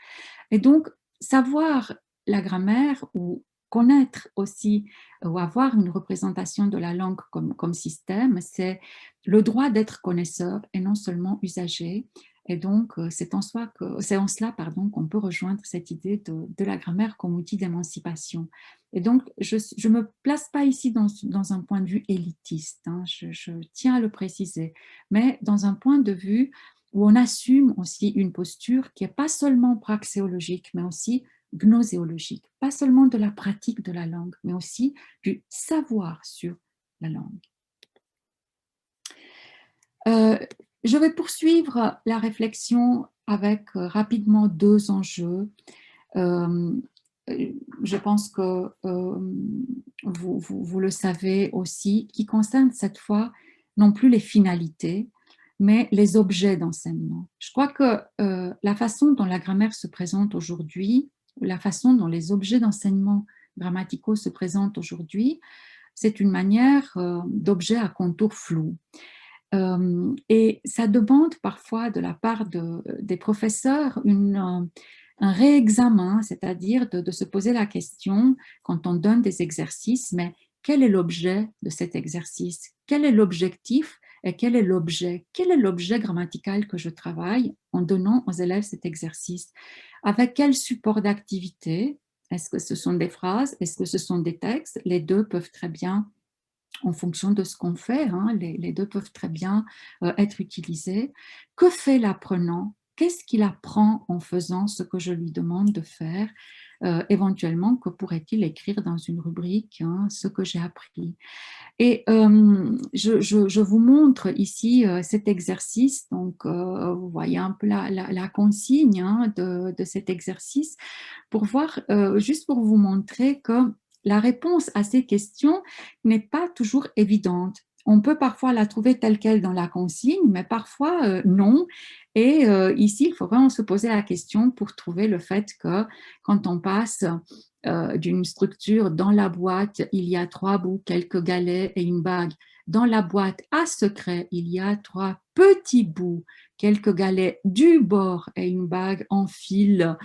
Et donc, savoir la grammaire ou connaître aussi ou avoir une représentation de la langue comme système, c'est le droit d'être connaisseur et non seulement usager. Et donc, c'est en cela qu'on peut rejoindre cette idée de la grammaire comme outil d'émancipation. Et donc, je ne me place pas ici dans un point de vue élitiste, hein, je tiens à le préciser, mais dans un point de vue où on assume aussi une posture qui n'est pas seulement praxéologique, mais aussi gnoséologique, pas seulement de la pratique de la langue, mais aussi du savoir sur la langue. Je vais poursuivre la réflexion avec rapidement deux enjeux. Je pense que vous le savez aussi, qui concernent cette fois non plus les finalités, mais les objets d'enseignement. Je crois que la façon dont la grammaire se présente aujourd'hui, la façon dont les objets d'enseignement grammaticaux se présentent aujourd'hui, c'est une manière d'objet à contour flou. Et ça demande parfois de la part des professeurs un réexamen, c'est-à-dire de se poser la question, quand on donne des exercices, mais quel est l'objet de cet exercice? Quel est l'objectif et quel est l'objet? Quel est l'objet grammatical que je travaille en donnant aux élèves cet exercice? Avec quel support d'activité? Est-ce que ce sont des phrases? Est-ce que ce sont des textes? Les deux peuvent très bien, en fonction de ce qu'on fait, hein, les deux peuvent très bien être utilisés. Que fait l'apprenant? Qu'est-ce qu'il apprend en faisant ce que je lui demande de faire? Éventuellement, que pourrait-il écrire dans une rubrique, hein, ce que j'ai appris? Et je vous montre ici cet exercice. Donc, vous voyez un peu la consigne, hein, de cet exercice, pour voir, juste pour vous montrer que la réponse à ces questions n'est pas toujours évidente. On peut parfois la trouver telle quelle dans la consigne, mais parfois non. Et ici, il faut vraiment se poser la question pour trouver le fait que quand on passe d'une structure dans la boîte, il y a 3 bouts, quelques galets et une bague. Dans la boîte à secret, il y a 3 petits bouts, quelques galets du bord et une bague en fil.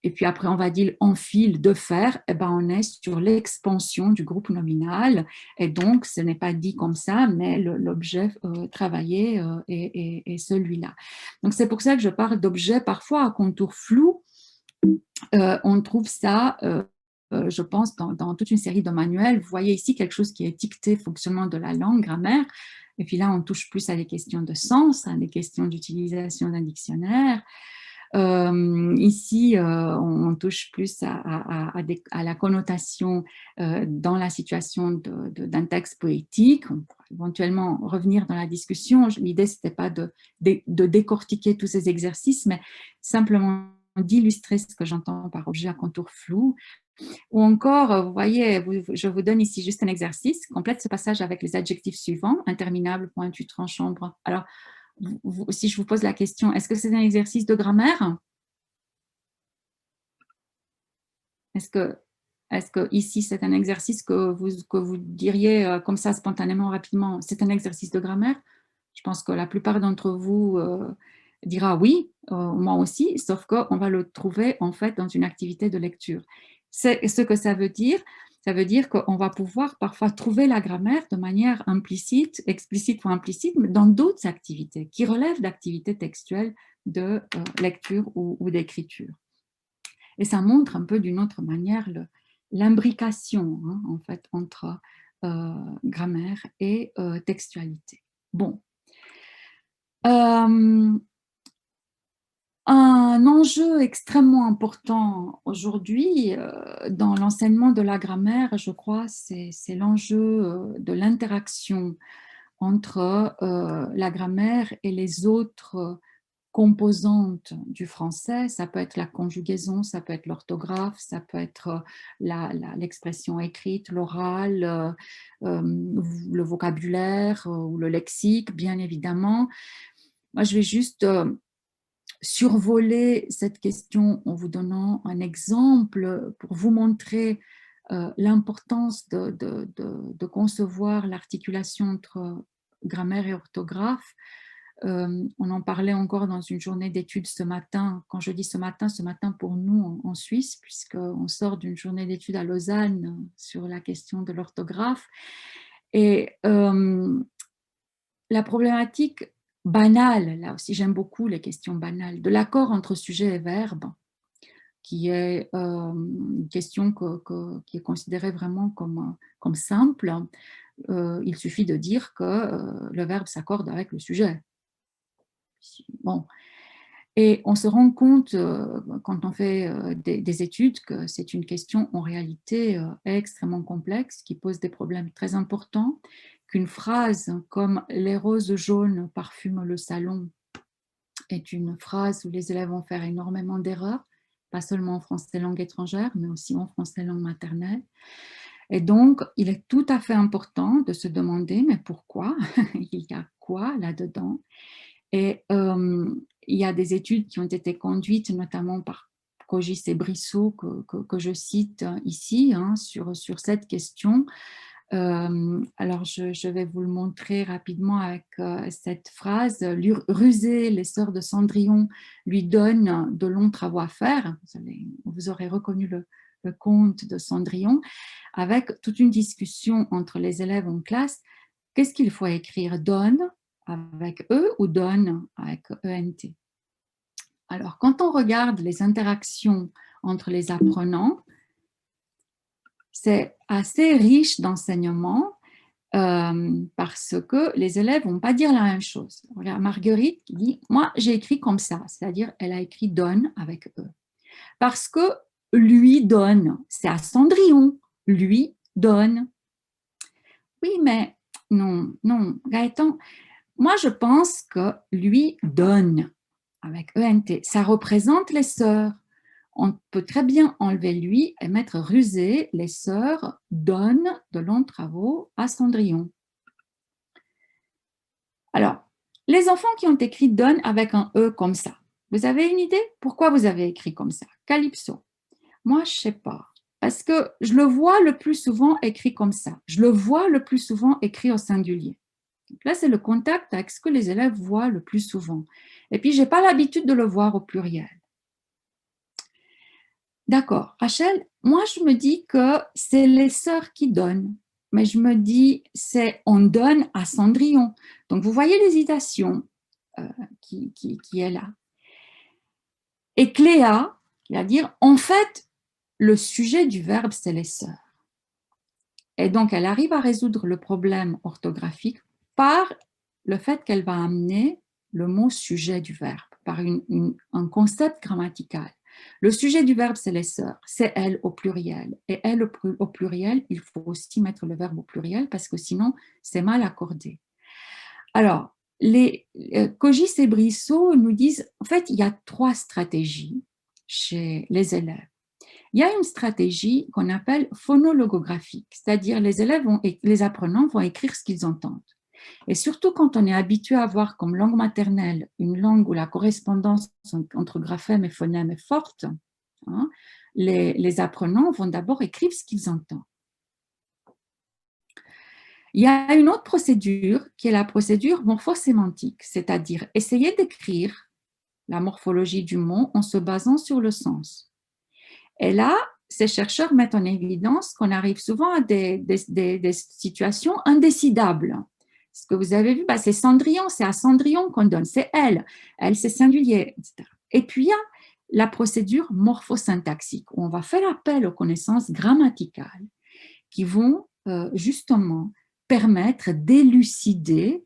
Et puis après, on va dire en fil de fer, eh ben, on est sur l'expansion du groupe nominal. Et donc, ce n'est pas dit comme ça, mais l'objet travaillé est celui-là. Donc, c'est pour ça que je parle d'objet parfois à contour flou. On trouve ça, je pense, dans toute une série de manuels. Vous voyez ici quelque chose qui est étiqueté fonctionnement de la langue, grammaire. Et puis là, on touche plus à des questions de sens, à des questions d'utilisation d'un dictionnaire. Ici, on touche plus à la connotation dans la situation d'un texte poétique. On pourra éventuellement revenir dans la discussion. L'idée, ce n'était pas de décortiquer tous ces exercices, mais simplement d'illustrer ce que j'entends par objet à contour flou. Ou encore, vous voyez, je vous donne ici juste un exercice. Complète ce passage avec les adjectifs suivants: interminable, pointu, tranchant, brun. Alors, si je vous pose la question, est-ce que c'est un exercice de grammaire? Est-ce que ici, c'est un exercice que vous diriez comme ça spontanément, rapidement, c'est un exercice de grammaire? Je pense que la plupart d'entre vous dira oui, moi aussi, sauf qu'on va le trouver en fait dans une activité de lecture. C'est ce que ça veut dire qu'on va pouvoir parfois trouver la grammaire de manière implicite, explicite ou implicite, mais dans d'autres activités qui relèvent d'activités textuelles de lecture ou d'écriture. Et ça montre un peu d'une autre manière l'imbrication, hein, en fait, entre grammaire et textualité. Bon. Un enjeu extrêmement important aujourd'hui dans l'enseignement de la grammaire, je crois, c'est l'enjeu de l'interaction entre la grammaire et les autres composantes du français. Ça peut être la conjugaison, ça peut être l'orthographe, ça peut être l'expression écrite, l'oral, le vocabulaire ou le lexique, bien évidemment. Moi, je vais juste survoler cette question en vous donnant un exemple pour vous montrer l'importance de concevoir l'articulation entre grammaire et orthographe. On en parlait encore dans une journée d'études ce matin. Quand je dis ce matin pour nous en Suisse, puisqu'on sort d'une journée d'études à Lausanne sur la question de l'orthographe. Et la problématique banale, là aussi j'aime beaucoup les questions banales, de l'accord entre sujet et verbe, qui est une question qui est considérée vraiment comme simple. Il suffit de dire que le verbe s'accorde avec le sujet. Bon. Et on se rend compte, quand on fait des études, que c'est une question en réalité extrêmement complexe, qui pose des problèmes très importants, qu'une phrase comme « les roses jaunes parfument le salon » est une phrase où les élèves vont faire énormément d'erreurs, pas seulement en français langue étrangère, mais aussi en français langue maternelle. Et donc, il est tout à fait important de se demander, mais pourquoi? Il y a quoi là-dedans? Et il y a des études qui ont été conduites, notamment par Cogis et Brissot, que je cite ici, sur cette question. Alors, je vais vous le montrer rapidement avec cette phrase. « Rusée, les sœurs de Cendrillon lui donnent de longs travaux à faire ». Vous aurez reconnu le conte de Cendrillon, avec toute une discussion entre les élèves en classe. Qu'est-ce qu'il faut écrire? Donne avec E ou donne avec ENT? Alors, quand on regarde les interactions entre les apprenants, c'est assez riche d'enseignement parce que les élèves ne vont pas dire la même chose. Regarde Marguerite qui dit « Moi, j'ai écrit comme ça », c'est-à-dire elle a écrit « donne » avec E. Parce que « lui donne », c'est à Cendrillon, « lui donne ». Oui, mais non, Gaëtan, moi je pense que « lui donne » avec ENT, ça représente les sœurs. On peut très bien enlever lui et mettre rusé, les sœurs donnent de longs travaux à Cendrillon. Alors, les enfants qui ont écrit donne avec un E comme ça, vous avez une idée? Pourquoi vous avez écrit comme ça? Calypso. Moi, je ne sais pas. Parce que je le vois le plus souvent écrit comme ça. Je le vois le plus souvent écrit au singulier. Donc là, c'est le contact avec ce que les élèves voient le plus souvent. Et puis, je n'ai pas l'habitude de le voir au pluriel. D'accord, Rachel, moi je me dis que c'est les sœurs qui donnent, mais je me dis c'est on donne à Cendrillon. Donc vous voyez l'hésitation qui est là. Et Cléa, qui va dire en fait le sujet du verbe c'est les sœurs. Et donc elle arrive à résoudre le problème orthographique par le fait qu'elle va amener le mot sujet du verbe, par un concept grammatical. Le sujet du verbe, c'est les sœurs, c'est elles au pluriel. Et elles au pluriel, il faut aussi mettre le verbe au pluriel parce que sinon, c'est mal accordé. Alors, Cogis et Brissot nous disent, en fait, il y a 3 stratégies chez les élèves. Il y a une stratégie qu'on appelle phonologographique, c'est-à-dire les apprenants vont écrire ce qu'ils entendent. Et surtout quand on est habitué à avoir comme langue maternelle une langue où la correspondance entre graphème et phonème est forte, les apprenants vont d'abord écrire ce qu'ils entendent. Il y a une autre procédure qui est la procédure morphosémantique, c'est-à-dire essayer d'écrire la morphologie du mot en se basant sur le sens. Et là, ces chercheurs mettent en évidence qu'on arrive souvent à des situations indécidables. Ce que vous avez vu, c'est Cendrillon, c'est à Cendrillon qu'on donne, c'est elle c'est singulier, etc. Et puis il y a la procédure morphosyntaxique, où on va faire appel aux connaissances grammaticales qui vont justement permettre d'élucider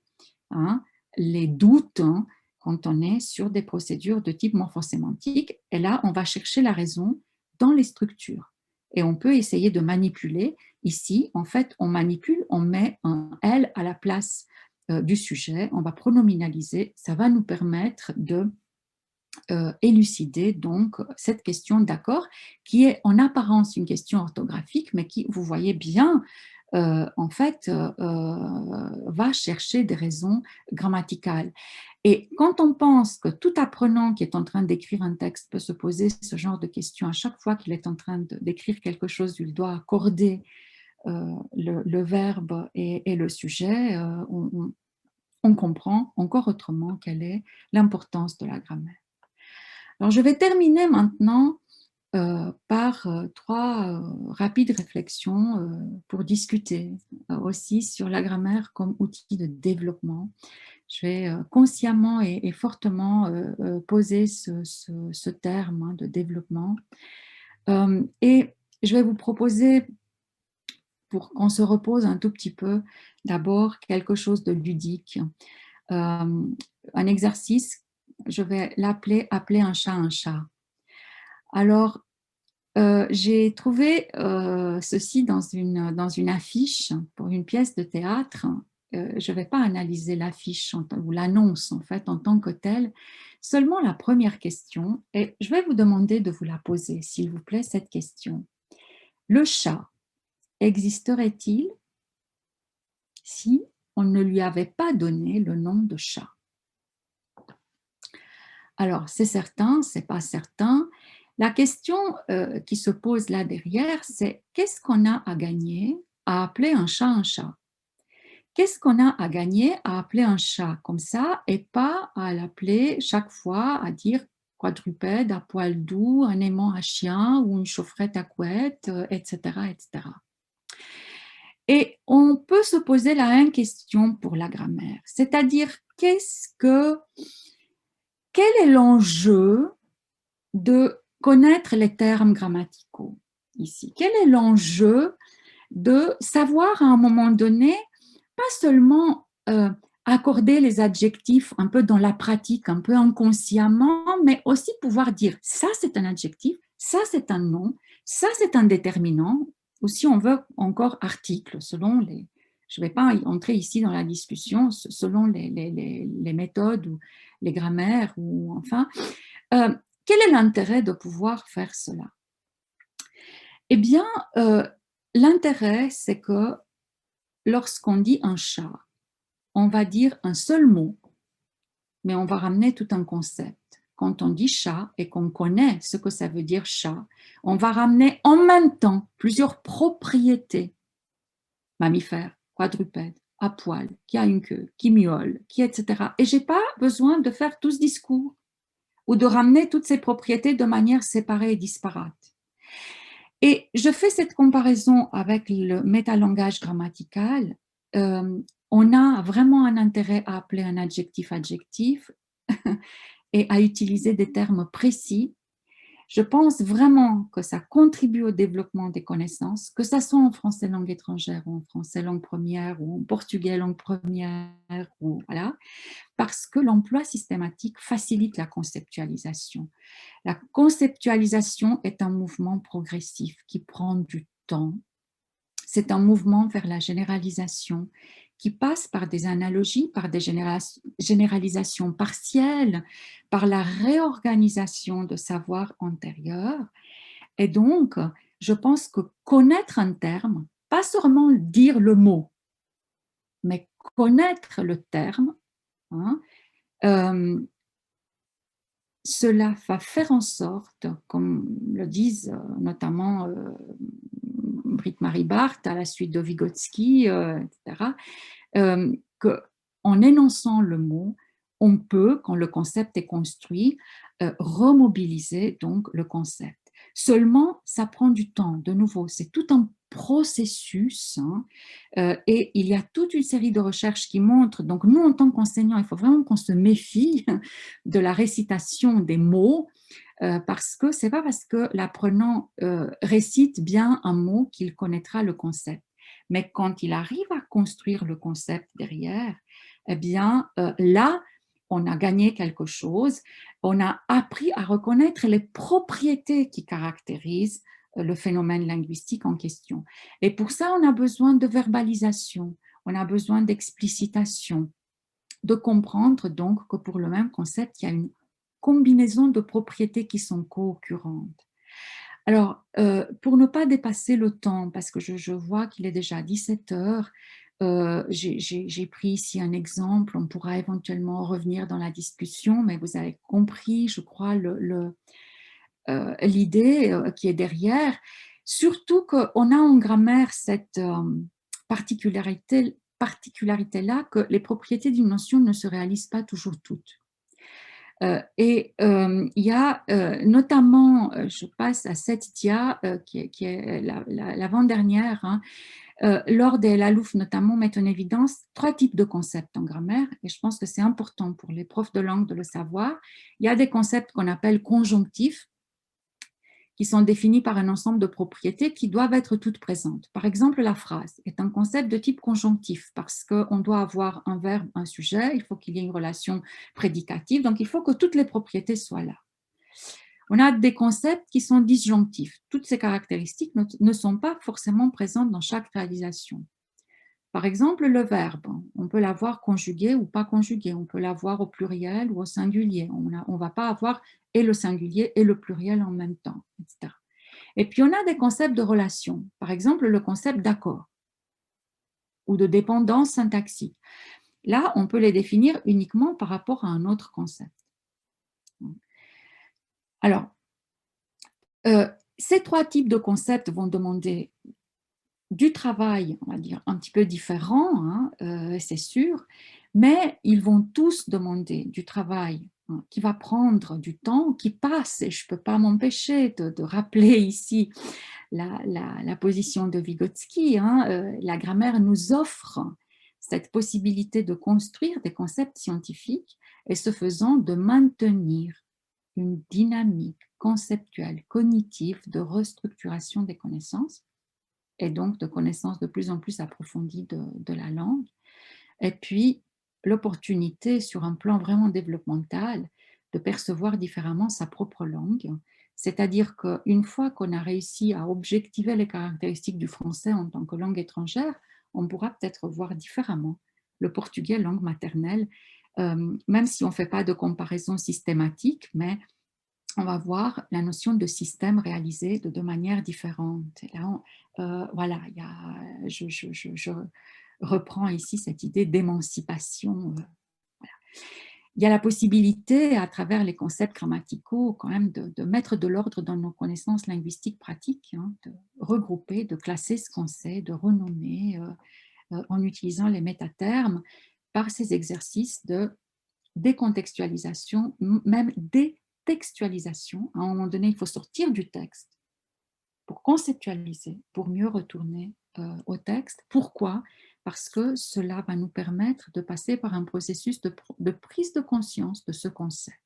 les doutes quand on est sur des procédures de type morphosémantique. Et là, on va chercher la raison dans les structures. Et on peut essayer de manipuler. Ici, en fait, on manipule, on met un « elle » à la place du sujet, on va pronominaliser, ça va nous permettre de élucider donc cette question d'accord, qui est en apparence une question orthographique, mais qui, vous voyez bien, en fait, va chercher des raisons grammaticales. Et quand on pense que tout apprenant qui est en train d'écrire un texte peut se poser ce genre de questions à chaque fois qu'il est en train d'écrire quelque chose, il doit accorder le verbe et le sujet, on comprend encore autrement quelle est l'importance de la grammaire. Alors, je vais terminer maintenant par trois rapides réflexions pour discuter aussi sur la grammaire comme outil de développement. Je vais consciemment et fortement poser ce terme de développement. Et je vais vous proposer, pour qu'on se repose un tout petit peu, d'abord quelque chose de ludique. Un exercice, je vais l'appeler « appeler un chat un chat ». Alors, j'ai trouvé ceci dans une affiche pour une pièce de théâtre. Je ne vais pas analyser l'affiche ou l'annonce en fait en tant que telle, seulement la première question, et je vais vous demander de vous la poser, s'il vous plaît, cette question. Le chat existerait-il si on ne lui avait pas donné le nom de chat? Alors, c'est certain, c'est pas certain. La question qui se pose là derrière, c'est qu'est-ce qu'on a à gagner à appeler un chat un chat? Qu'est-ce qu'on a à gagner à appeler un chat comme ça et pas à l'appeler chaque fois, à dire quadrupède à poil doux, un aimant à chien ou une chaufferette à couette, etc., etc. Et on peut se poser la même question pour la grammaire, c'est-à-dire quel est l'enjeu de connaître les termes grammaticaux ici? Quel est l'enjeu de savoir à un moment donné, pas seulement accorder les adjectifs un peu dans la pratique, un peu inconsciemment, mais aussi pouvoir dire ça c'est un adjectif, ça c'est un nom, ça c'est un déterminant, ou si on veut encore article, selon les... Je ne vais pas entrer ici dans la discussion selon les méthodes ou les grammaires, ou enfin... quel est l'intérêt de pouvoir faire cela? Eh bien, l'intérêt, c'est que lorsqu'on dit un chat, on va dire un seul mot, mais on va ramener tout un concept. Quand on dit chat et qu'on connaît ce que ça veut dire chat, on va ramener en même temps plusieurs propriétés. Mammifère, quadrupède, à poil, qui a une queue, qui miaule, qui etc. Et je n'ai pas besoin de faire tout ce discours ou de ramener toutes ces propriétés de manière séparée et disparate. Et je fais cette comparaison avec le métalangage grammatical. On a vraiment un intérêt à appeler un adjectif adjectif et à utiliser des termes précis. Je pense vraiment que ça contribue au développement des connaissances, que ça soit en français langue étrangère ou en français langue première ou en portugais langue première, ou voilà, parce que l'emploi systématique facilite la conceptualisation. La conceptualisation est un mouvement progressif qui prend du temps. C'est un mouvement vers la généralisation qui passe par des analogies, par des généralisations partielles, par la réorganisation de savoirs antérieurs. Et donc, je pense que connaître un terme, pas seulement dire le mot, mais connaître le terme, hein, cela va faire en sorte, comme le disent notamment Britt-Marie Barthes à la suite de Vygotsky, etc., qu'en énonçant le mot, on peut, quand le concept est construit, remobiliser donc le concept. Seulement, ça prend du temps. De nouveau, c'est tout un processus, hein, et il y a toute une série de recherches qui montrent, donc nous en tant qu'enseignants, il faut vraiment qu'on se méfie de la récitation des mots, parce que c'est pas parce que l'apprenant récite bien un mot qu'il connaîtra le concept. Mais quand il arrive à construire le concept derrière, eh bien là, on a gagné quelque chose, on a appris à reconnaître les propriétés qui caractérisent le phénomène linguistique en question. Et pour ça, on a besoin de verbalisation, on a besoin d'explicitation, de comprendre donc que pour le même concept, il y a une combinaison de propriétés qui sont co-occurrentes. Alors, pour ne pas dépasser le temps, parce que je vois qu'il est déjà 17 heures, j'ai pris ici un exemple, on pourra éventuellement revenir dans la discussion, mais vous avez compris, je crois, l'idée qui est derrière. Surtout qu'on a en grammaire cette particularité-là que les propriétés d'une notion ne se réalisent pas toujours toutes. Il y a notamment, je passe à cette dia qui est l'avant-dernière, hein, Lord et Lalouf notamment mettent en évidence 3 types de concepts en grammaire, et je pense que c'est important pour les profs de langue de le savoir. Il y a des concepts qu'on appelle conjonctifs, qui sont définis par un ensemble de propriétés qui doivent être toutes présentes. Par exemple, la phrase est un concept de type conjonctif parce qu'on doit avoir un verbe, un sujet, il faut qu'il y ait une relation prédicative, donc il faut que toutes les propriétés soient là. On a des concepts qui sont disjonctifs. Toutes ces caractéristiques ne sont pas forcément présentes dans chaque réalisation. Par exemple, le verbe, on peut l'avoir conjugué ou pas conjugué, on peut l'avoir au pluriel ou au singulier. On ne va pas avoir et le singulier et le pluriel en même temps, etc. Et puis, on a des concepts de relation. Par exemple, le concept d'accord ou de dépendance syntaxique. Là, on peut les définir uniquement par rapport à un autre concept. Alors, ces 3 types de concepts vont demander du travail, on va dire, un petit peu différent, hein, c'est sûr, mais ils vont tous demander du travail, hein, qui va prendre du temps, qui passe, et je ne peux pas m'empêcher de rappeler ici la position de Vygotsky, hein, la grammaire nous offre cette possibilité de construire des concepts scientifiques et ce faisant de maintenir une dynamique conceptuelle, cognitive de restructuration des connaissances et donc de connaissances de plus en plus approfondies de la langue. Et puis, l'opportunité sur un plan vraiment développemental de percevoir différemment sa propre langue. C'est-à-dire qu'une fois qu'on a réussi à objectiver les caractéristiques du français en tant que langue étrangère, on pourra peut-être voir différemment le portugais, langue maternelle, même si on ne fait pas de comparaison systématique, mais on va voir la notion de système réalisé de 2 manières différentes. Et là, voilà, je reprends ici cette idée d'émancipation. Voilà. Il y a la possibilité, à travers les concepts grammaticaux, quand même, de mettre de l'ordre dans nos connaissances linguistiques pratiques, hein, de regrouper, de classer ce qu'on sait, de renommer en utilisant les métatermes par ces exercices de décontextualisation, même détextualisation. À un moment donné, il faut sortir du texte pour conceptualiser, pour mieux retourner au texte. Pourquoi? Parce que cela va nous permettre de passer par un processus de prise de conscience de ce qu'on sait.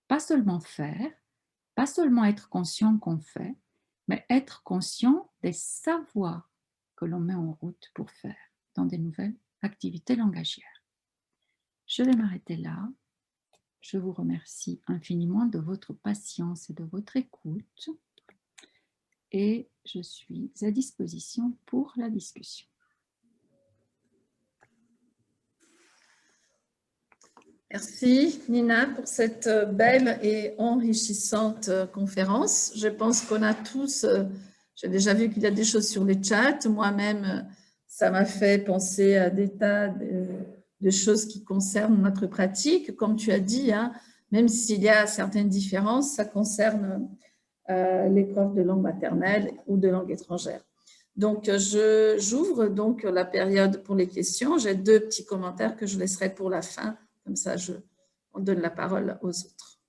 Pas seulement faire, pas seulement être conscient qu'on fait, mais être conscient des savoirs que l'on met en route pour faire dans des nouvelles activités langagières. Je vais m'arrêter là. Je vous remercie infiniment de votre patience et de votre écoute et je suis à disposition pour la discussion. Merci Nina pour cette belle et enrichissante conférence. Je pense qu'on a tous, j'ai déjà vu qu'il y a des choses sur les chats, moi-même ça m'a fait penser à des tas de choses qui concernent notre pratique. Comme tu as dit, hein, même s'il y a certaines différences, ça concerne les profs de langue maternelle ou de langue étrangère. Donc, j'ouvre donc la période pour les questions. J'ai 2 petits commentaires que je laisserai pour la fin. Comme ça, on donne la parole aux autres.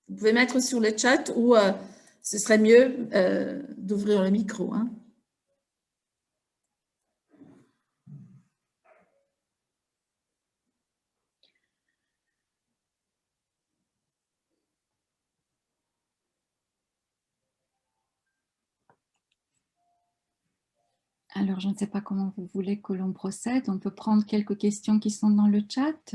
Vous pouvez mettre sur le chat ou ce serait mieux d'ouvrir le micro. Hein. Alors, je ne sais pas comment vous voulez que l'on procède. On peut prendre quelques questions qui sont dans le chat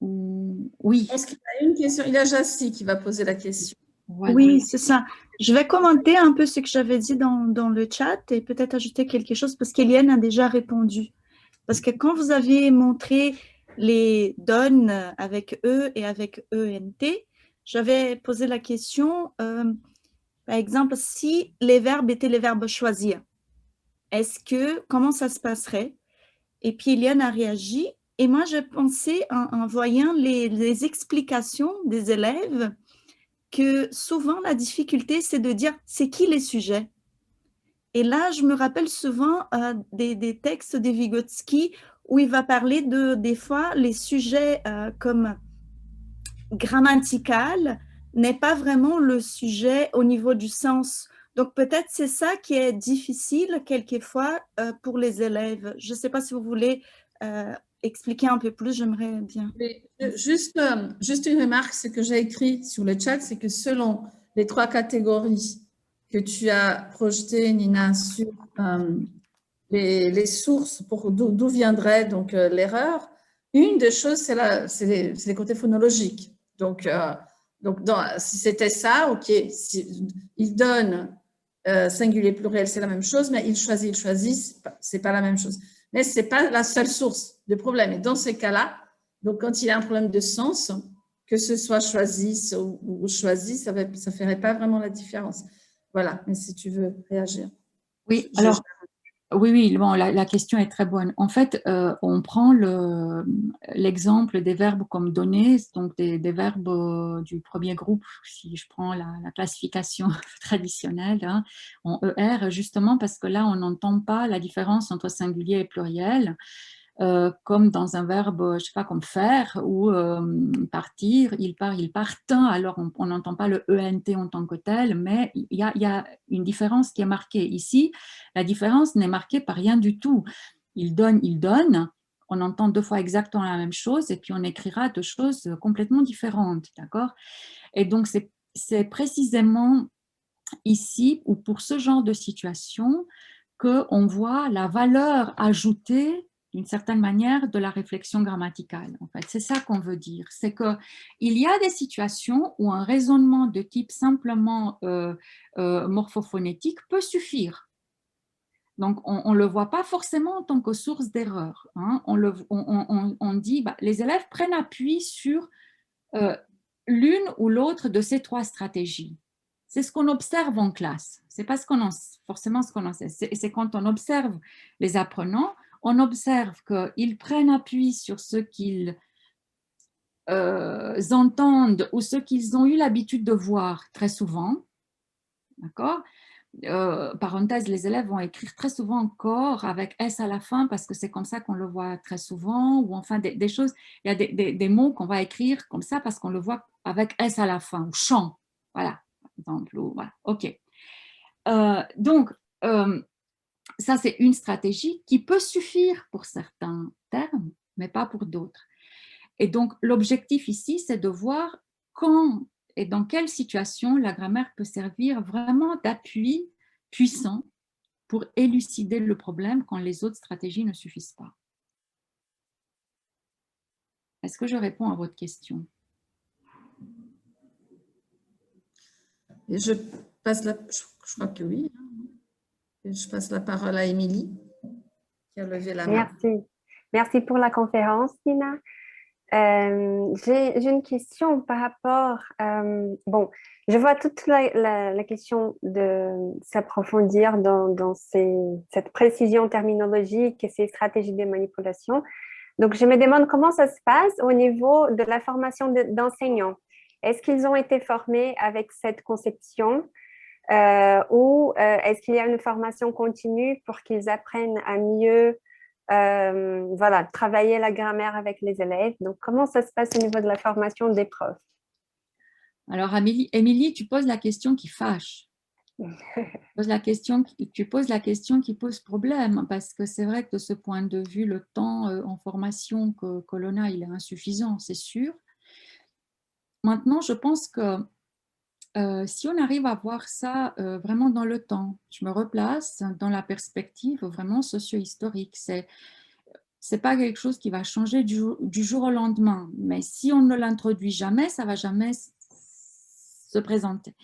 ou... Oui, Je pense qu'il y a une question. Il y a Jassi qui va poser la question. voilà. Oui, c'est ça. Je vais commenter un peu ce que j'avais dit dans le chat et peut-être ajouter quelque chose parce qu'Eliane a déjà répondu. Parce que quand vous aviez montré les donnes avec E et avec ENT, j'avais posé la question, par exemple, si les verbes étaient les verbes choisir, comment ça se passerait? Et puis Eliane a réagi et moi j'ai pensé en voyant les explications des élèves que souvent la difficulté c'est de dire c'est qui les sujets. Et là, je me rappelle souvent des textes de Vygotsky où il va parler des fois, les sujets comme grammatical n'est pas vraiment le sujet au niveau du sens. Donc, peut-être c'est ça qui est difficile quelquefois pour les élèves. Je ne sais pas si vous voulez expliquer un peu plus, j'aimerais bien. Mais juste une remarque, ce que j'ai écrit sur le chat, c'est que selon les 3 catégories que tu as projetées, Nina, sur les sources pour d'où viendrait donc l'erreur, une des choses, c'est les côtés phonologiques. Donc si c'était ça, ok, il donne singulier pluriel, c'est la même chose, mais il choisit, c'est pas la même chose. Mais c'est pas la seule source de problème. Et dans ces cas-là, donc quand il y a un problème de sens, que ce soit choisi ou choisi, ça ferait pas vraiment la différence. Voilà. Mais si tu veux réagir. Oui, alors, oui, bon, la question est très bonne. En fait, on prend l'exemple des verbes comme donner, donc des verbes du premier groupe, si je prends la classification traditionnelle, hein, en ER, justement parce que là, on n'entend pas la différence entre singulier et pluriel. Comme dans un verbe, je ne sais pas, comme faire ou partir, il part, ils partent, alors on n'entend pas le ENT en tant que tel, mais il y a une différence qui est marquée. Ici, la différence n'est marquée par rien du tout. Il donne, on entend 2 fois exactement la même chose et puis on écrira 2 choses complètement différentes, d'accord? Et donc, c'est précisément ici, ou pour ce genre de situation, qu'on voit la valeur ajoutée d'une certaine manière de la réflexion grammaticale. En fait, c'est ça qu'on veut dire. C'est qu'il y a des situations où un raisonnement de type simplement morphophonétique peut suffire. Donc, on ne le voit pas forcément en tant que source d'erreur. Hein. On dit, les élèves prennent appui sur l'une ou l'autre de ces 3 stratégies. C'est ce qu'on observe en classe. Ce n'est pas forcément ce qu'on enseigne. C'est quand on observe les apprenants, on observe qu'ils prennent appui sur ce qu'ils entendent ou ce qu'ils ont eu l'habitude de voir très souvent. D'accord ? Parenthèse, les élèves vont écrire très souvent encore avec S à la fin parce que c'est comme ça qu'on le voit très souvent, ou enfin des choses, il y a des mots qu'on va écrire comme ça parce qu'on le voit avec S à la fin, ou chant, voilà, par exemple, ou, voilà, ok. Donc, ça c'est une stratégie qui peut suffire pour certains termes, mais pas pour d'autres. Et donc, l'objectif ici, c'est de voir quand et dans quelle situation la grammaire peut servir vraiment d'appui puissant pour élucider le problème quand les autres stratégies ne suffisent pas. Est-ce que je réponds à votre question? Et je crois que oui. Et je passe la parole à Émilie, qui a levé la main. Merci. Merci pour la conférence, Nina. J'ai une question par rapport, bon, je vois toute la question de s'approfondir dans cette précision terminologique et ces stratégies de manipulation. Donc, je me demande comment ça se passe au niveau de la formation d'enseignants. Est-ce qu'ils ont été formés avec cette conception ou est-ce qu'il y a une formation continue pour qu'ils apprennent à mieux voilà, travailler la grammaire avec les élèves? Donc, comment ça se passe au niveau de la formation des profs? Alors, Émilie, tu poses la question qui fâche. Tu poses la question qui pose problème, parce que c'est vrai que de ce point de vue, le temps en formation que l'on a, il est insuffisant, c'est sûr. Maintenant, je pense que si on arrive à voir ça vraiment dans le temps, je me replace dans la perspective vraiment socio-historique. C'est pas quelque chose qui va changer du jour au lendemain, mais si on ne l'introduit jamais, ça va jamais se présenter.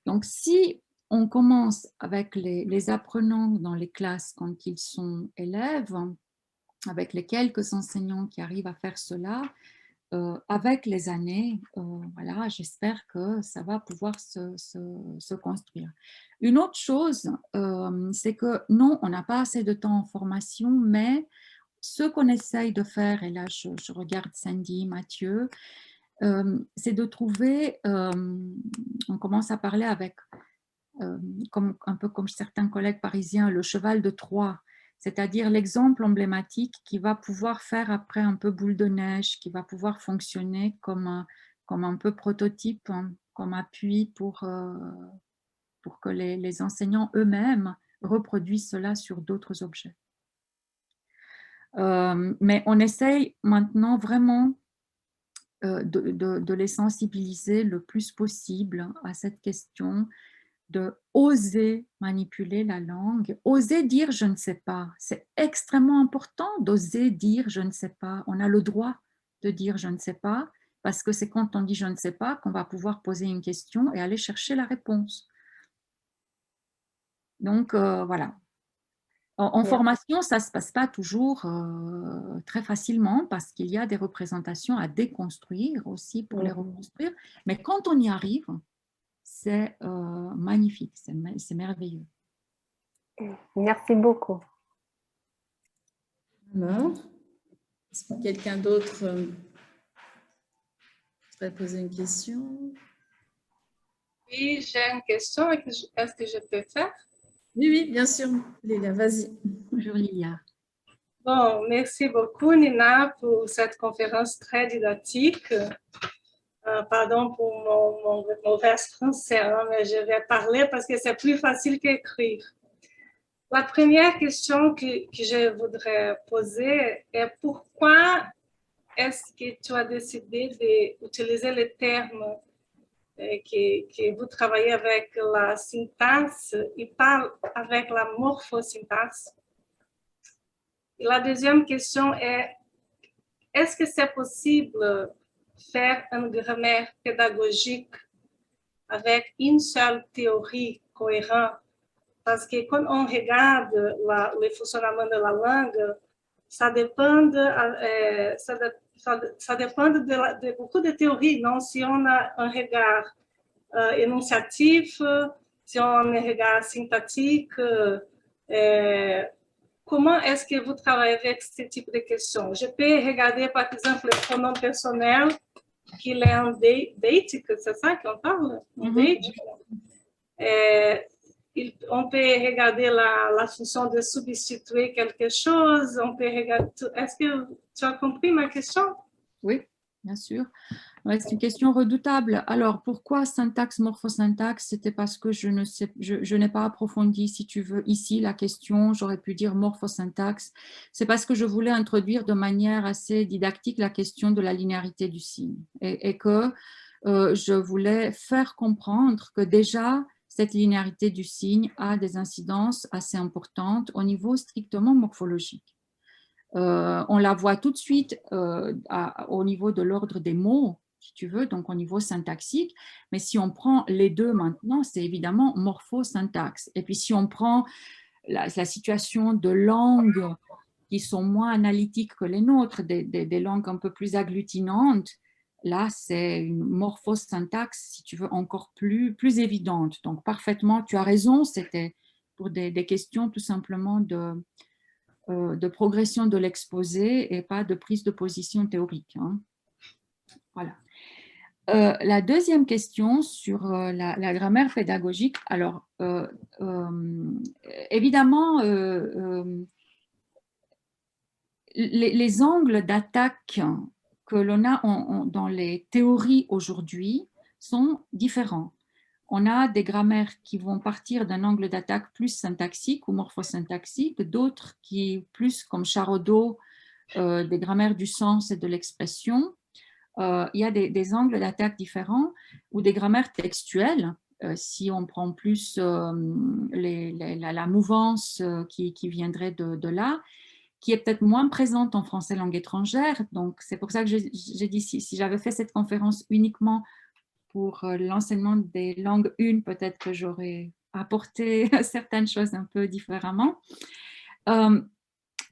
Donc, si on commence avec les apprenants dans les classes quand ils sont élèves, avec les quelques enseignants qui arrivent à faire cela, avec les années, voilà, j'espère que ça va pouvoir se construire. Une autre chose, c'est que non, on n'a pas assez de temps en formation, mais ce qu'on essaye de faire, et là je regarde Sandy, Mathieu, c'est de trouver, on commence à parler avec, un peu comme certains collègues parisiens, le cheval de Troie, c'est-à-dire l'exemple emblématique qui va pouvoir faire après un peu boule de neige, qui va pouvoir fonctionner comme un peu prototype, hein, comme appui pour que les enseignants eux-mêmes reproduisent cela sur d'autres objets. Mais on essaye maintenant vraiment de les sensibiliser le plus possible à cette question de oser manipuler la langue, oser dire je ne sais pas. C'est extrêmement important d'oser dire je ne sais pas. On a le droit de dire je ne sais pas parce que c'est quand on dit je ne sais pas qu'on va pouvoir poser une question et aller chercher la réponse. Donc voilà. En formation, ça ne se passe pas toujours très facilement parce qu'il y a des représentations à déconstruire aussi pour les reconstruire. Mais quand on y arrive, c'est magnifique, c'est merveilleux. Merci beaucoup. Alors, est-ce que quelqu'un d'autre voudrait poser une question? Oui, j'ai une question. Est-ce que je peux faire? Oui, oui, bien sûr. Lilia, vas-y. Bonjour Lilia. Bon, merci beaucoup Nina pour cette conférence très didactique. Pardon pour mon mauvais français, hein, mais je vais parler parce que c'est plus facile qu'écrire. La première question que je voudrais poser est pourquoi est-ce que tu as décidé d'utiliser le terme que vous travaillez avec la syntaxe et pas avec la morphosyntaxe? Et la deuxième question est-ce que c'est possible faire une grammaire pédagogique avec une seule théorie cohérente? Parce que quand on regarde le fonctionnement de la langue, ça dépend de beaucoup de théories, non? Si on a un regard énonciatif, si on a un regard syntactique, comment est-ce que vous travaillez avec ce type de questions? Je peux regarder, par exemple, le pronom personnel, qu'il est un date, c'est ça qu'on parle? Un date. On peut regarder la fonction de substituer quelque chose. On peut regarder. Est-ce que tu as compris ma question? Oui, bien sûr. Ouais, c'est une question redoutable. Alors, pourquoi syntaxe, morphosyntaxe? C'était parce que je n'ai pas approfondi, si tu veux, ici la question. J'aurais pu dire morphosyntaxe. C'est parce que je voulais introduire de manière assez didactique la question de la linéarité du signe et que je voulais faire comprendre que déjà, cette linéarité du signe a des incidences assez importantes au niveau strictement morphologique. On la voit tout de suite au niveau de l'ordre des mots, si tu veux, donc au niveau syntaxique. Mais si on prend les deux maintenant, c'est évidemment morphosyntaxe. Et puis si on prend la situation de langues qui sont moins analytiques que les nôtres, des langues un peu plus agglutinantes, là, c'est une morphosyntaxe, si tu veux, encore plus évidente. Donc, parfaitement, tu as raison, c'était pour des questions tout simplement de progression de l'exposé et pas de prise de position théorique. Hein. Voilà. La deuxième question sur la grammaire pédagogique, alors évidemment, les angles d'attaque que l'on a dans les théories aujourd'hui sont différents. On a des grammaires qui vont partir d'un angle d'attaque plus syntaxique ou morphosyntaxique, d'autres qui, plus comme Charodot, des grammaires du sens et de l'expression, il y a des angles d'attaque différents ou des grammaires textuelles. Si on prend plus la mouvance qui viendrait de là, qui est peut-être moins présente en français langue étrangère. Donc, c'est pour ça que j'ai dit, si j'avais fait cette conférence uniquement pour l'enseignement des langues peut-être que j'aurais apporté certaines choses un peu différemment.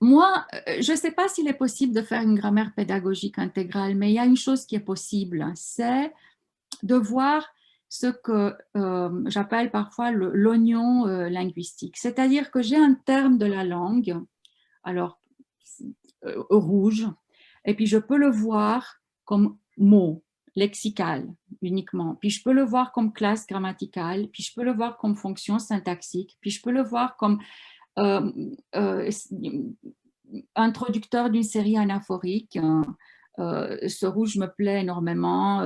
Moi, je ne sais pas s'il est possible de faire une grammaire pédagogique intégrale, mais il y a une chose qui est possible, c'est de voir ce que j'appelle parfois l'oignon linguistique. C'est-à-dire que j'ai un terme de la langue, alors rouge, et puis je peux le voir comme mot lexical uniquement, puis je peux le voir comme classe grammaticale, puis je peux le voir comme fonction syntaxique, puis je peux le voir comme introducteur d'une série anaphorique. Ce rouge me plaît énormément,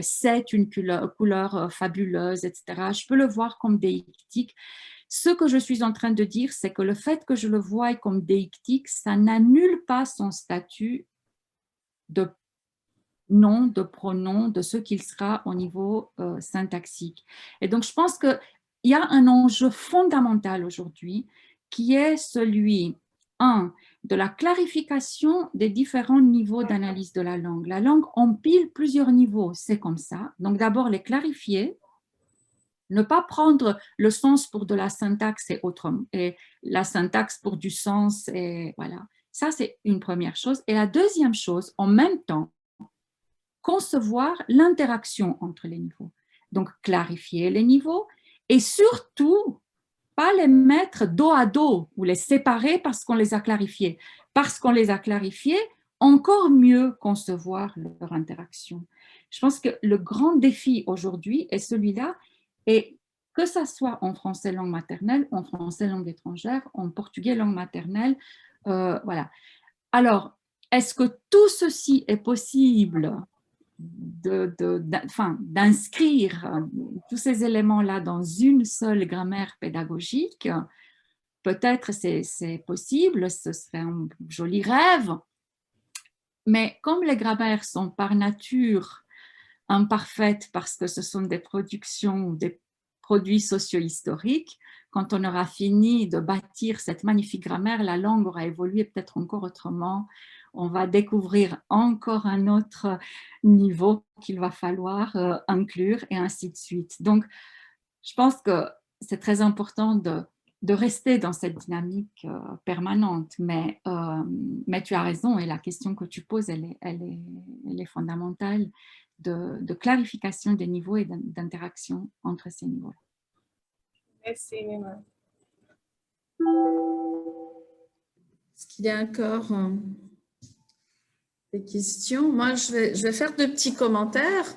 c'est une couleur fabuleuse, etc. Je peux le voir comme déictique. Ce que je suis en train de dire, c'est que le fait que je le voie comme déictique, ça n'annule pas son statut de nom, de pronom, de ce qu'il sera au niveau syntaxique. Et donc, je pense qu'il y a un enjeu fondamental aujourd'hui qui est celui, de la clarification des différents niveaux d'analyse de la langue. La langue empile plusieurs niveaux, c'est comme ça. Donc, d'abord, les clarifier, ne pas prendre le sens pour de la syntaxe et la syntaxe pour du sens. Et voilà. Ça, c'est une première chose. Et la deuxième chose, en même temps, concevoir l'interaction entre les niveaux. Donc, clarifier les niveaux et surtout, pas les mettre dos à dos ou les séparer parce qu'on les a clarifiés. Parce qu'on les a clarifiés, encore mieux concevoir leur interaction. Je pense que le grand défi aujourd'hui est celui-là, et que ça soit en français langue maternelle, en français langue étrangère, en portugais langue maternelle, voilà. Alors, est-ce que tout ceci est possible d'inscrire tous ces éléments-là dans une seule grammaire pédagogique? Peut-être c'est possible, ce serait un joli rêve, mais comme les grammaires sont par nature imparfaites parce que ce sont des productions ou des produits socio-historiques, quand on aura fini de bâtir cette magnifique grammaire, la langue aura évolué peut-être encore autrement. On va découvrir encore un autre niveau qu'il va falloir inclure et ainsi de suite. Donc, je pense que c'est très important de rester dans cette dynamique permanente, mais tu as raison et la question que tu poses, elle est fondamentale de clarification des niveaux et d'interaction entre ces niveaux. Merci, Nina. Est-ce qu'il y a encore des questions? Moi, je vais faire deux petits commentaires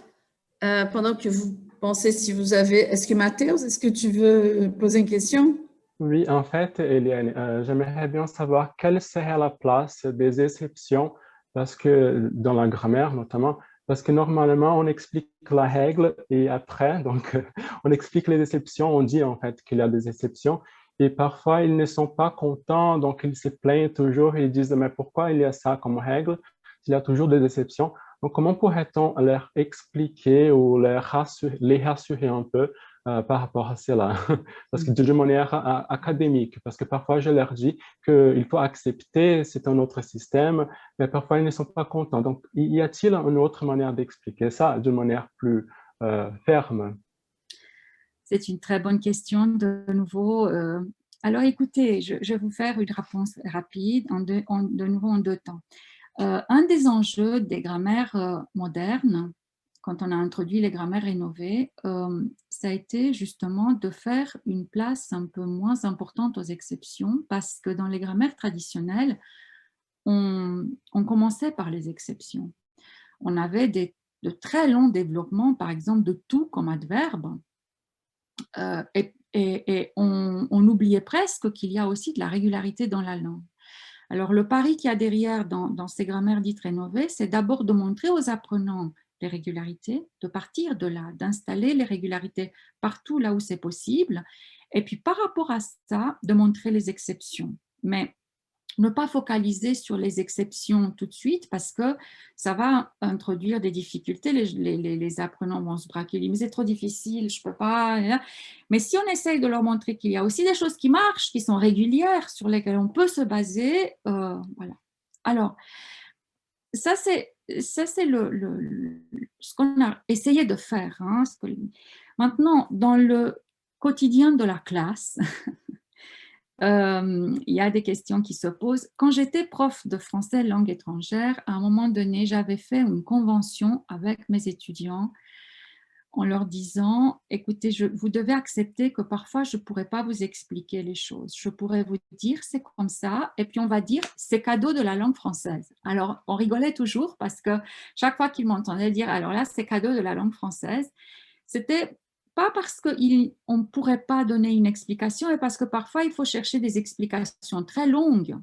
pendant que vous pensez si vous avez... Est-ce que Mathéos, est-ce que tu veux poser une question? Oui, en fait, Eliane, j'aimerais bien savoir quelle serait la place des exceptions, parce que dans la grammaire notamment, parce que normalement, on explique la règle et après, donc, on explique les exceptions, on dit en fait qu'il y a des exceptions, et parfois, ils ne sont pas contents, donc ils se plaignent toujours, ils disent, mais pourquoi il y a ça comme règle? Il y a toujours des exceptions. Donc, comment pourrait-on leur expliquer ou les rassurer un peu par rapport à cela? Parce que de manière académique, parce que parfois je leur dis qu'il faut accepter, c'est un autre système, mais parfois ils ne sont pas contents. Donc, y a-t-il une autre manière d'expliquer ça de manière plus ferme? C'est une très bonne question de nouveau. Alors écoutez, je vais vous faire une réponse rapide, de nouveau en 2 temps. Un des enjeux des grammaires modernes, quand on a introduit les grammaires rénovées, ça a été justement de faire une place un peu moins importante aux exceptions, parce que dans les grammaires traditionnelles, on commençait par les exceptions. On avait de très longs développements, par exemple, de tout comme adverbe, et on oubliait presque qu'il y a aussi de la régularité dans la langue. Alors, le pari qu'il y a derrière dans ces grammaires dites rénovées, c'est d'abord de montrer aux apprenants les régularités, de partir de là, d'installer les régularités partout là où c'est possible, et puis par rapport à ça, de montrer les exceptions. Mais ne pas focaliser sur les exceptions tout de suite parce que ça va introduire des difficultés. Les apprenants vont se braquer, mais c'est trop difficile, je ne peux pas. Mais si on essaye de leur montrer qu'il y a aussi des choses qui marchent, qui sont régulières, sur lesquelles on peut se baser, voilà. Alors, ça c'est ce qu'on a essayé de faire. Hein, maintenant, dans le quotidien de la classe, il y a des questions qui se posent. Quand j'étais prof de français langue étrangère, à un moment donné, j'avais fait une convention avec mes étudiants en leur disant, écoutez, vous devez accepter que parfois je ne pourrais pas vous expliquer les choses. Je pourrais vous dire c'est comme ça, et puis on va dire c'est cadeau de la langue française. Alors, on rigolait toujours parce que chaque fois qu'ils m'entendaient dire, alors là, c'est cadeau de la langue française, c'était pas parce qu'on ne pourrait pas donner une explication, mais parce que parfois, il faut chercher des explications très longues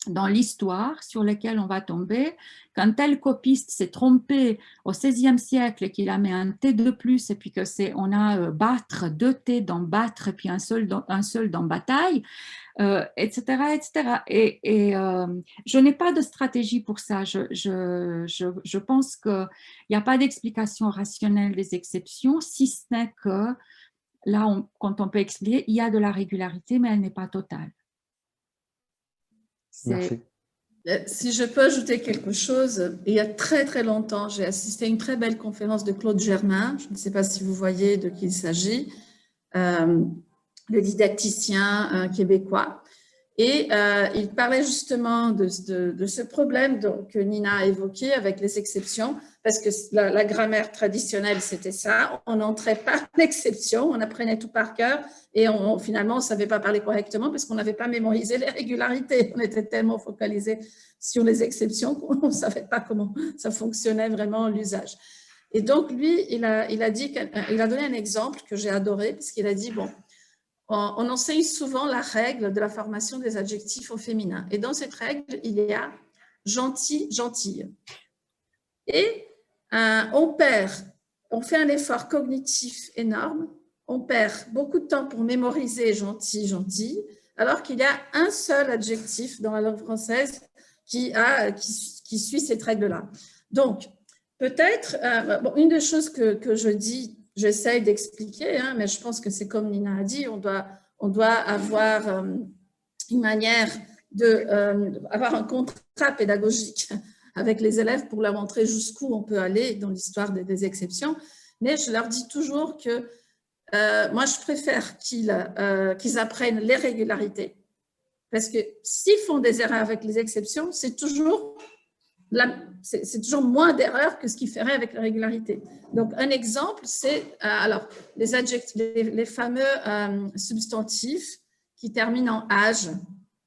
dans l'histoire sur lesquelles on va tomber. Quand tel copiste s'est trompé au XVIe siècle et qu'il a mis un T de plus, et puis on a battre, 2 T dans battre, et puis un seul dans bataille, etc. etc. Et je n'ai pas de stratégie pour ça. Je pense qu'il n'y a pas d'explication rationnelle des exceptions, si ce n'est que là, quand on peut expliquer, il y a de la régularité, mais elle n'est pas totale. Merci. Si je peux ajouter quelque chose, il y a très très longtemps, j'ai assisté à une très belle conférence de Claude Germain, je ne sais pas si vous voyez de qui il s'agit, le didacticien québécois, et il parlait justement de ce problème que Nina a évoqué avec les exceptions, parce que la grammaire traditionnelle, c'était ça, on n'entrait pas l'exception, on apprenait tout par cœur, et finalement, on ne savait pas parler correctement parce qu'on n'avait pas mémorisé les régularités. On était tellement focalisé sur les exceptions qu'on ne savait pas comment ça fonctionnait vraiment l'usage. Et donc, lui, il a donné un exemple que j'ai adoré, parce qu'il a dit, bon, on enseigne souvent la règle de la formation des adjectifs au féminin. Et dans cette règle, il y a gentil, gentille. Et on fait un effort cognitif énorme, on perd beaucoup de temps pour mémoriser gentil, gentil, alors qu'il y a un seul adjectif dans la langue française qui suit cette règle-là. Donc, peut-être, une des choses que je dis, j'essaye d'expliquer, hein, mais je pense que c'est comme Nina a dit, on doit avoir une manière d'avoir un contrat pédagogique avec les élèves pour leur montrer jusqu'où on peut aller dans l'histoire des exceptions. Mais je leur dis toujours que moi, je préfère qu'ils apprennent les régularités, parce que s'ils font des erreurs avec les exceptions, c'est toujours moins d'erreurs que ce qu'ils feraient avec la régularité. Donc, un exemple, c'est alors les adjectifs, les fameux substantifs qui terminent en âge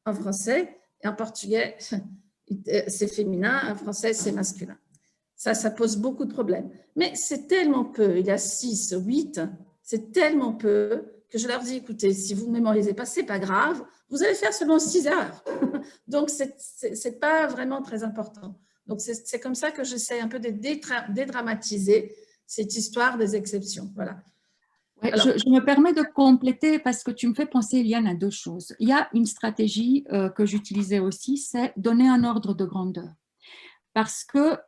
en français, et en portugais, c'est féminin, en français, c'est masculin. Ça pose beaucoup de problèmes. Mais c'est tellement peu, il y a 6, 8, c'est tellement peu que je leur dis, écoutez, si vous ne mémorisez pas, ce n'est pas grave, vous allez faire seulement 6 erreurs. Donc, ce n'est pas vraiment très important. Donc, c'est comme ça que j'essaie un peu de dédramatiser cette histoire des exceptions. Voilà. Ouais, je me permets de compléter parce que tu me fais penser, Eliane, à 2 choses. Il y a une stratégie que j'utilisais aussi, c'est donner un ordre de grandeur. Parce que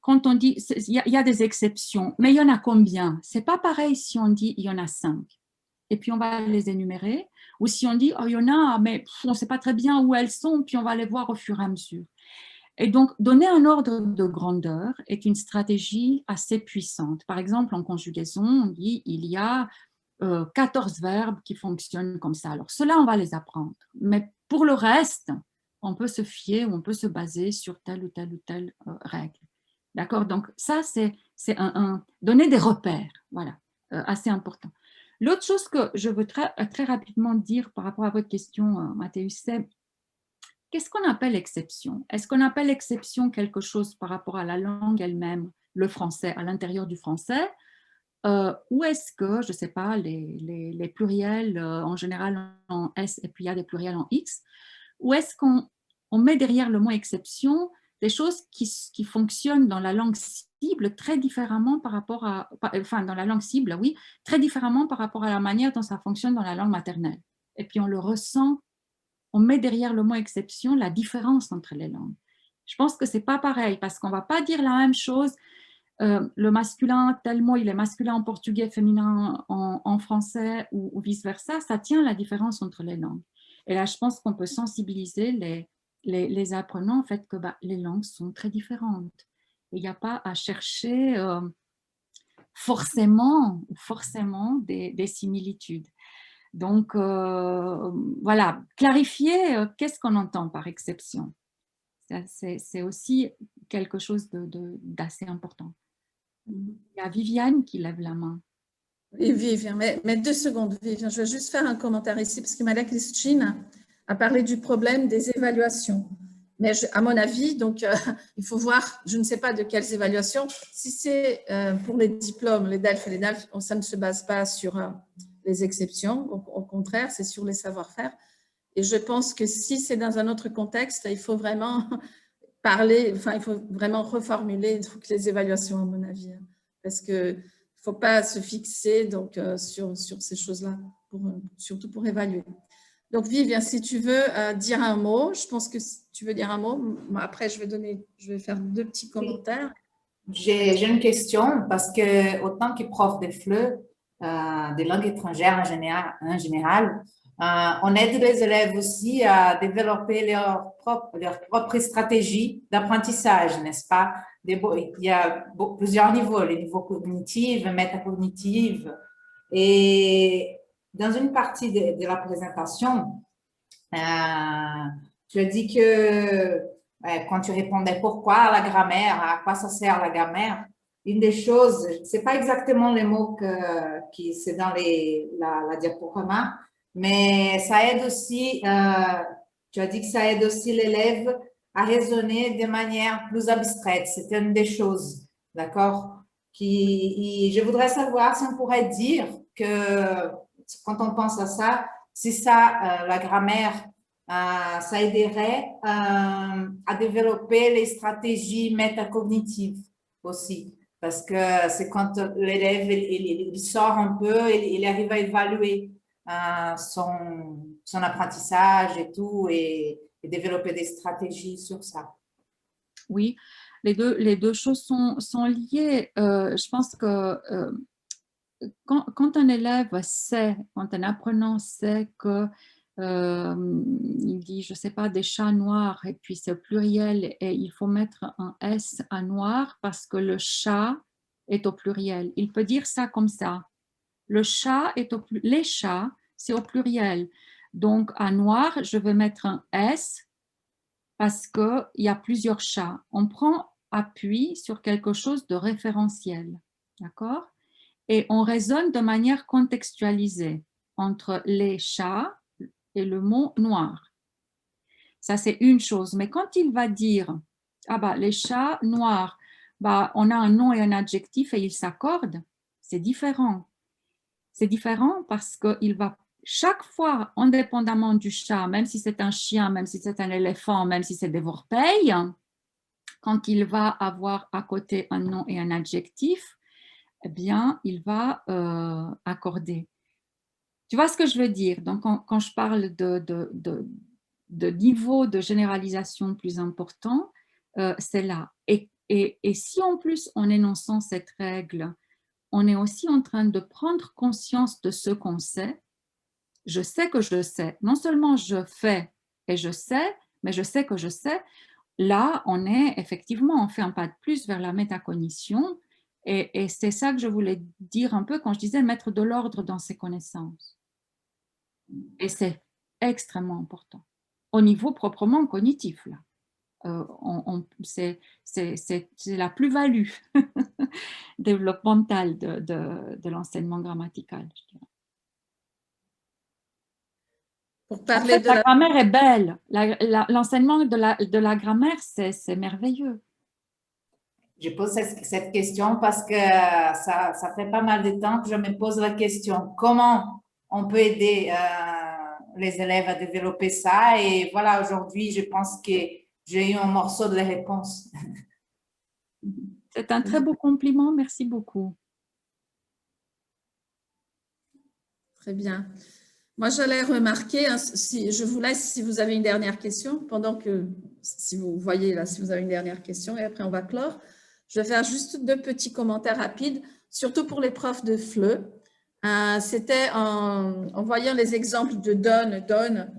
quand on dit, il y a des exceptions, mais il y en a combien? Ce n'est pas pareil si on dit il y en a 5. Et puis on va les énumérer. Ou si on dit, oh, il y en a, mais on ne sait pas très bien où elles sont, puis on va les voir au fur et à mesure. Et donc, donner un ordre de grandeur est une stratégie assez puissante. Par exemple, en conjugaison, on dit il y a 14 verbes qui fonctionnent comme ça. Alors, ceux-là, on va les apprendre. Mais pour le reste, on peut se fier ou on peut se baser sur telle ou telle règle. D'accord? Donc, ça, c'est donner des repères. Voilà, assez important. L'autre chose que je veux très rapidement dire par rapport à votre question, Mathéus, c'est qu'est-ce qu'on appelle exception? Est-ce qu'on appelle exception quelque chose par rapport à la langue elle-même, le français, à l'intérieur du français, ou est-ce que, je ne sais pas, les pluriels en général en S et puis il y a des pluriels en X, ou est-ce qu'on met derrière le mot exception des choses qui fonctionnent dans la langue cible très différemment par rapport à, enfin dans la langue cible, oui, très différemment par rapport à la manière dont ça fonctionne dans la langue maternelle. Et puis on le ressent on met derrière le mot exception la différence entre les langues. Je pense que ce n'est pas pareil parce qu'on ne va pas dire la même chose. Le masculin, tel mot, il est masculin en portugais, féminin en français ou vice-versa. Ça tient la différence entre les langues. Et là, je pense qu'on peut sensibiliser les apprenants en fait que les langues sont très différentes. Il n'y a pas à chercher forcément des similitudes. Donc, voilà, clarifier qu'est-ce qu'on entend par exception. C'est aussi quelque chose d'assez important. Il y a Viviane qui lève la main. Oui, Viviane, mais 2 secondes, Viviane. Je vais juste faire un commentaire ici, parce que Maria Christine a parlé du problème des évaluations. Mais à mon avis, donc, il faut voir, je ne sais pas de quelles évaluations. Si c'est pour les diplômes, les DELF et les DALF, ça ne se base pas sur les exceptions. Au contraire, c'est sur les savoir-faire. Et je pense que si c'est dans un autre contexte, il faut vraiment parler, enfin, il faut vraiment reformuler donc, les évaluations, à mon avis. Parce qu'il ne faut pas se fixer donc, sur ces choses-là, surtout pour évaluer. Donc, Viviane, si tu veux dire un mot, je pense que tu veux dire un mot. Après, je vais faire 2 petits commentaires. J'ai une question parce que, autant que prof de FLE, des langues étrangères en général, on aide les élèves aussi à développer leur propre stratégie d'apprentissage, n'est-ce pas? Il y a plusieurs niveaux, les niveaux cognitifs, métacognitifs. Et dans une partie de la présentation, tu as dit que quand tu répondais pourquoi la grammaire, à quoi ça sert la grammaire, une des choses, c'est pas exactement les mots qui c'est dans la diaporama, mais ça aide aussi, tu as dit que ça aide aussi l'élève à raisonner de manière plus abstraite. C'était une des choses, d'accord? Je voudrais savoir si on pourrait dire que quand on pense à ça, si ça, la grammaire, ça aiderait à développer les stratégies métacognitives aussi. Parce que c'est quand l'élève il sort un peu, il arrive à évaluer son apprentissage et tout, et développer des stratégies sur ça. Oui, les deux choses sont liées. Je pense que quand un élève sait, quand un apprenant sait que il dit, je ne sais pas, des chats noirs, et puis c'est au pluriel, et il faut mettre un S à noir parce que le chat est au pluriel. Il peut dire ça comme ça. Le chat est les chats, c'est au pluriel. Donc, à noir, je vais mettre un S parce qu'il y a plusieurs chats. On prend appui sur quelque chose de référentiel. D'accord? Et on raisonne de manière contextualisée entre les chats et le mot noir. Ça, c'est une chose. Mais quand il va dire, les chats noirs, on a un nom et un adjectif et ils s'accordent, c'est différent. C'est différent parce qu'il va chaque fois, indépendamment du chat, même si c'est un chien, même si c'est un éléphant, même si c'est des vorpilles, quand il va avoir à côté un nom et un adjectif, eh bien, il va accorder. Tu vois ce que je veux dire? Donc, quand je parle de niveau de généralisation plus important, c'est là. Et si en plus, en énonçant cette règle, on est aussi en train de prendre conscience de ce qu'on sait, je sais que je sais. Non seulement je fais et je sais, mais je sais que je sais. Là, on fait un pas de plus vers la métacognition. Et c'est ça que je voulais dire un peu quand je disais mettre de l'ordre dans ses connaissances. Et c'est extrêmement important. Au niveau proprement cognitif, là. C'est la plus-value développementale de l'enseignement grammatical, je dirais. Pour parler de la grammaire est belle. L'enseignement de la grammaire, c'est merveilleux. Je pose cette question parce que ça fait pas mal de temps que je me pose la question. Comment on peut aider les élèves à développer ça? Et voilà, aujourd'hui, je pense que j'ai eu un morceau de la réponse. C'est un très beau compliment. Merci beaucoup. Très bien. Moi, j'allais remarquer, hein, si, je vous laisse si vous avez une dernière question, pendant que, si vous voyez là, si vous avez une dernière question, et après on va clore. Je vais faire juste 2 petits commentaires rapides, surtout pour les profs de FLE. C'était en voyant les exemples de donne,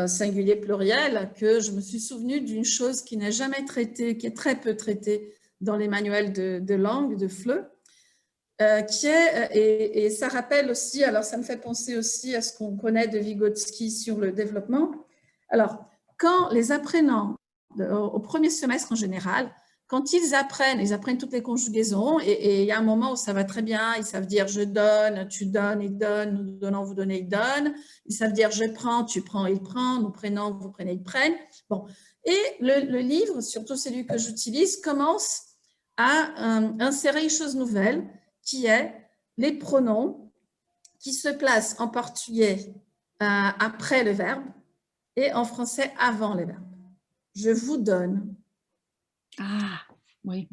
singulier pluriel, que je me suis souvenue d'une chose qui n'est jamais traitée, qui est très peu traitée dans les manuels de langue de FLE, qui est, et ça rappelle aussi, alors ça me fait penser aussi à ce qu'on connaît de Vygotsky sur le développement. Alors, quand les apprenants, au premier semestre en général, quand ils apprennent toutes les conjugaisons, et il y a un moment où ça va très bien, ils savent dire je donne, tu donnes, il donne, nous donnons, vous donnez, il donne. Ils savent dire je prends, tu prends, il prend, nous prenons, vous prenez, ils prennent. Bon. Et le livre, surtout celui que j'utilise, commence à insérer une chose nouvelle qui est les pronoms qui se placent en portugais après le verbe et en français avant le verbe. Je vous donne. Ah, oui.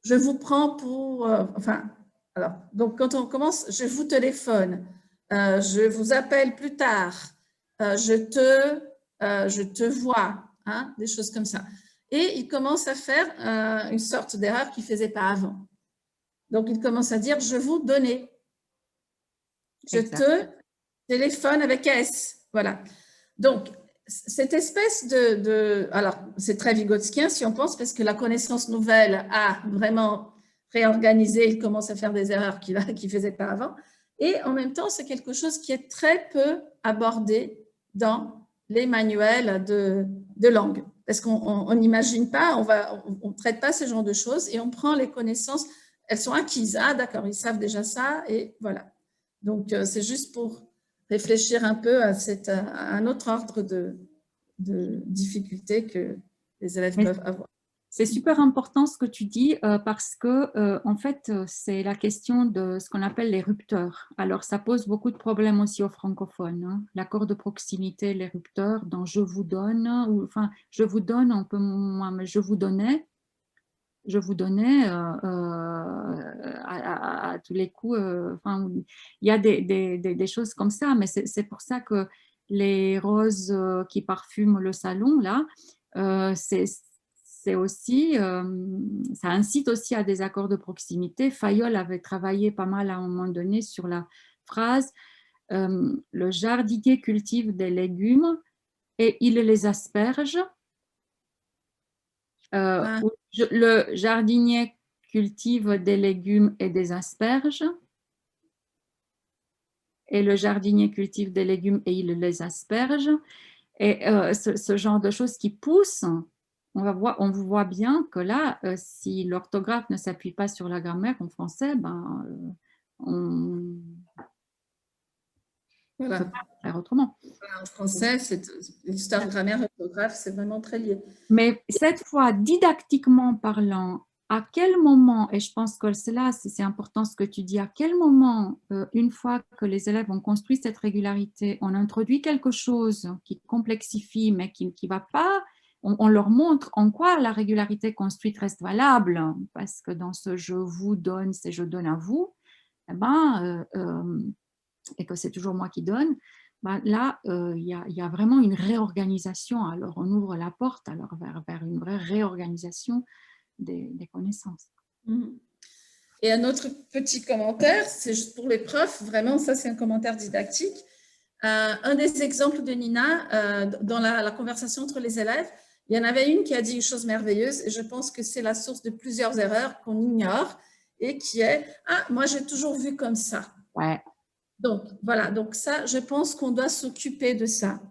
Je vous prends pour… alors, donc quand on commence, je vous téléphone, je vous appelle plus tard, je te vois, hein, des choses comme ça. Et il commence à faire une sorte d'erreur qu'il ne faisait pas avant. Donc, il commence à dire « je vous donnais ». Je te téléphone avec S. Voilà. Donc, cette espèce alors, c'est très vygotskien si on pense, parce que la connaissance nouvelle a vraiment réorganisé, il commence à faire des erreurs qu'il ne faisait pas avant. Et en même temps, c'est quelque chose qui est très peu abordé dans les manuels de langue. Parce qu'on n'imagine pas, on ne traite pas ce genre de choses et on prend les connaissances, elles sont acquises. Ah, d'accord, ils savent déjà ça et voilà. Donc, c'est juste pour réfléchir un peu à un autre ordre de difficultés que les élèves peuvent avoir. C'est super important ce que tu dis parce que, en fait, c'est la question de ce qu'on appelle les rupteurs. Alors, ça pose beaucoup de problèmes aussi aux francophones. Hein. L'accord de proximité, les rupteurs, dans « je vous donne », ou enfin, « je vous donne », on peut moins, mais « je vous donnais ». Je vous donnais à tous les coups, enfin, il y a des choses comme ça, mais c'est pour ça que les roses qui parfument le salon, là, c'est aussi, ça incite aussi à des accords de proximité. Fayolle avait travaillé pas mal à un moment donné sur la phrase « le jardinier cultive des légumes et il les asperge ». Le jardinier cultive des légumes et des asperges. Et le jardinier cultive des légumes et il les asperge. Et ce genre de choses qui poussent, on voit bien que là, si l'orthographe ne s'appuie pas sur la grammaire en français, ben, voilà. On peut pas faire autrement. En français, l'histoire grammaire et orthographe, c'est vraiment très lié. Mais cette fois, didactiquement parlant, à quel moment, et je pense que là, c'est important ce que tu dis, à quel moment, une fois que les élèves ont construit cette régularité, on introduit quelque chose qui complexifie, mais qui ne va pas, on leur montre en quoi la régularité construite reste valable, parce que dans ce « je vous donne », c'est « je donne à vous », eh ben, et que c'est toujours moi qui donne, ben là, il y a vraiment une réorganisation. Alors, on ouvre la porte alors, vers une vraie réorganisation des connaissances. Et un autre petit commentaire, c'est juste pour les profs, vraiment, ça c'est un commentaire didactique. Un des exemples de Nina, dans la conversation entre les élèves, il y en avait une qui a dit une chose merveilleuse, et je pense que c'est la source de plusieurs erreurs qu'on ignore, et qui est « Ah, moi j'ai toujours vu comme ça ». Ouais. Donc, voilà, donc ça, je pense qu'on doit s'occuper de ça.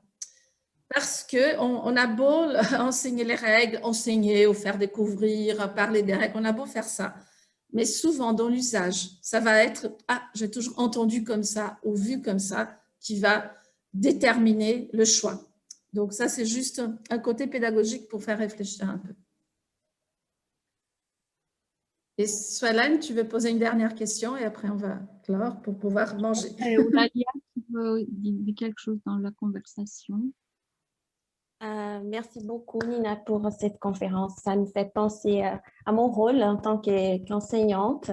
Parce qu'on a beau enseigner les règles, enseigner ou faire découvrir, parler des règles, on a beau faire ça. Mais souvent, dans l'usage, ça va être « Ah, j'ai toujours entendu comme ça ou vu comme ça » qui va déterminer le choix. Donc, ça, c'est juste un côté pédagogique pour faire réfléchir un peu. Et Solène, tu veux poser une dernière question et après on va clore pour pouvoir manger. Eulalia, tu veux dire quelque chose dans la conversation? Merci beaucoup, Nina, pour cette conférence. Ça me fait penser à mon rôle en tant qu'enseignante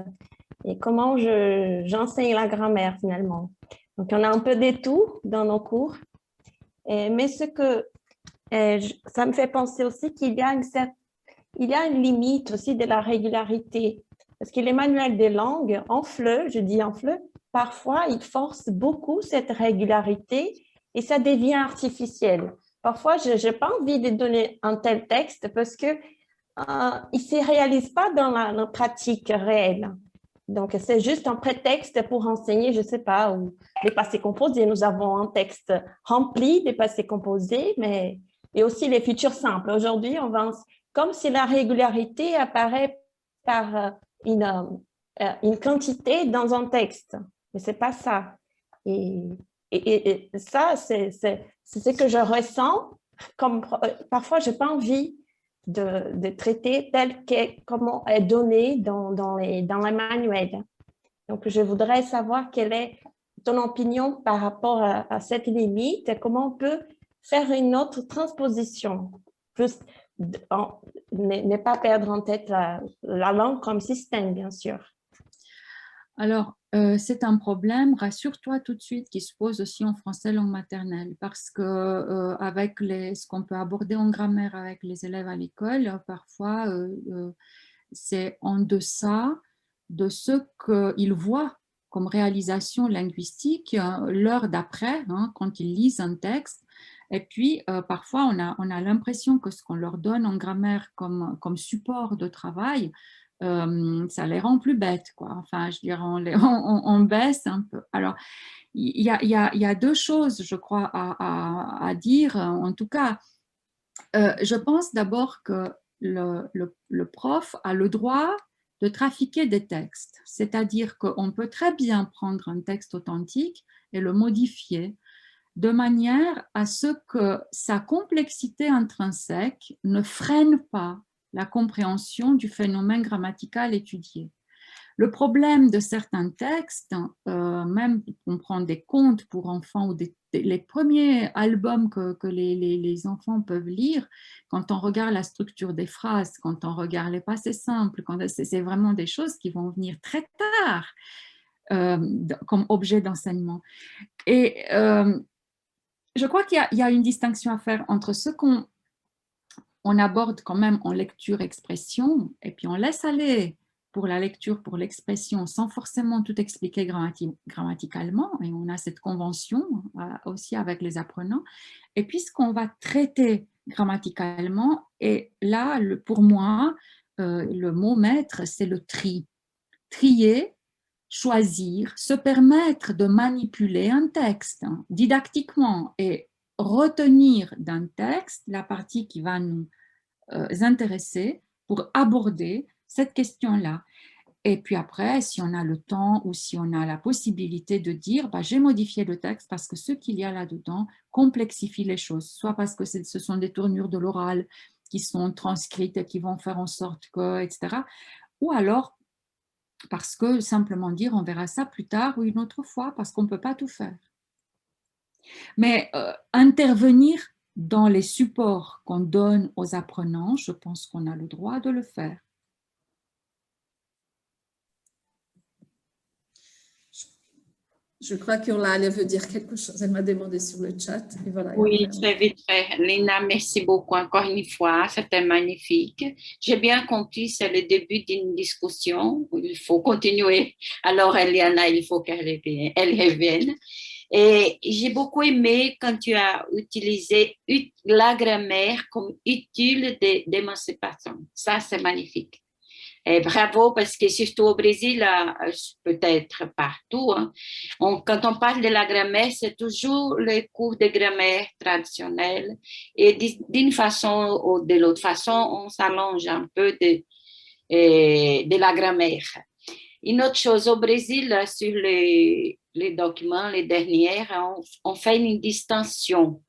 et comment j'enseigne la grammaire finalement. Donc, on a un peu de tout dans nos cours. Mais ce que ça me fait penser aussi qu'il y a une limite aussi de la régularité. Parce que les manuels des langues, en FLE, je dis en FLE, parfois, ils forcent beaucoup cette régularité et ça devient artificiel. Parfois, je n'ai pas envie de donner un tel texte parce qu'il ne se réalise pas dans la pratique réelle. Donc, c'est juste un prétexte pour enseigner, je ne sais pas, ou les passés composés. Nous avons un texte rempli des passés composés, mais et aussi les futurs simples. Aujourd'hui, on va comme si la régularité apparaît par une quantité dans un texte. Mais ce n'est pas ça. Et ça, c'est ce que je ressens. Comme, parfois, je n'ai pas envie de traiter tel que comment est donné dans les manuels. Donc, je voudrais savoir quelle est ton opinion par rapport à cette limite et comment on peut faire une autre transposition, plus ne pas perdre en tête la langue comme système, bien sûr. Alors, c'est un problème, rassure-toi tout de suite, qui se pose aussi en français langue maternelle, parce que avec ce qu'on peut aborder en grammaire avec les élèves à l'école, parfois c'est en deçà de ce qu'ils voient comme réalisation linguistique l'heure d'après, hein, quand ils lisent un texte. Et puis, parfois, on a l'impression que ce qu'on leur donne en grammaire comme support de travail, ça les rend plus bêtes, quoi. Enfin, je dirais, on baisse un peu. Alors, il y a deux choses, je crois, à dire. En tout cas, je pense d'abord que le prof a le droit de trafiquer des textes. C'est-à-dire qu'on peut très bien prendre un texte authentique et le modifier de manière à ce que sa complexité intrinsèque ne freine pas la compréhension du phénomène grammatical étudié. Le problème de certains textes, même on prend des contes pour enfants ou les premiers albums que les enfants peuvent lire, quand on regarde la structure des phrases, quand on regarde les passés simples, c'est vraiment des choses qui vont venir très tard comme objet d'enseignement. Et je crois qu'il y a une distinction à faire entre ce qu'on aborde quand même en lecture-expression, et puis on laisse aller pour la lecture, pour l'expression, sans forcément tout expliquer grammaticalement, et on a cette convention aussi avec les apprenants, et puis ce qu'on va traiter grammaticalement, et là, pour moi, le mot maître, c'est le tri. Trier, choisir, se permettre de manipuler un texte didactiquement et retenir d'un texte la partie qui va nous intéresser pour aborder cette question-là. Et puis après, si on a le temps ou si on a la possibilité de dire j'ai modifié le texte parce que ce qu'il y a là-dedans complexifie les choses, soit parce que ce sont des tournures de l'oral qui sont transcrites et qui vont faire en sorte que, etc. Ou alors parce que simplement dire on verra ça plus tard ou une autre fois, parce qu'on ne peut pas tout faire. Mais intervenir dans les supports qu'on donne aux apprenants, je pense qu'on a le droit de le faire. Je crois qu'Eulalia veut dire quelque chose. Elle m'a demandé sur le chat. Et voilà, oui, très vite fait. Lina, merci beaucoup encore une fois. C'était magnifique. J'ai bien compris, c'est le début d'une discussion. Il faut continuer. Alors, Eliana, il faut qu'elle revienne. Et j'ai beaucoup aimé quand tu as utilisé la grammaire comme utile d'émancipation. Ça, c'est magnifique. Et bravo, parce que surtout au Brésil, peut-être partout, hein, quand on parle de la grammaire, c'est toujours les cours de grammaire traditionnels. Et d'une façon ou de l'autre façon, on s'allonge un peu de la grammaire. Une autre chose, au Brésil, sur les documents, les derniers, on fait une distinction.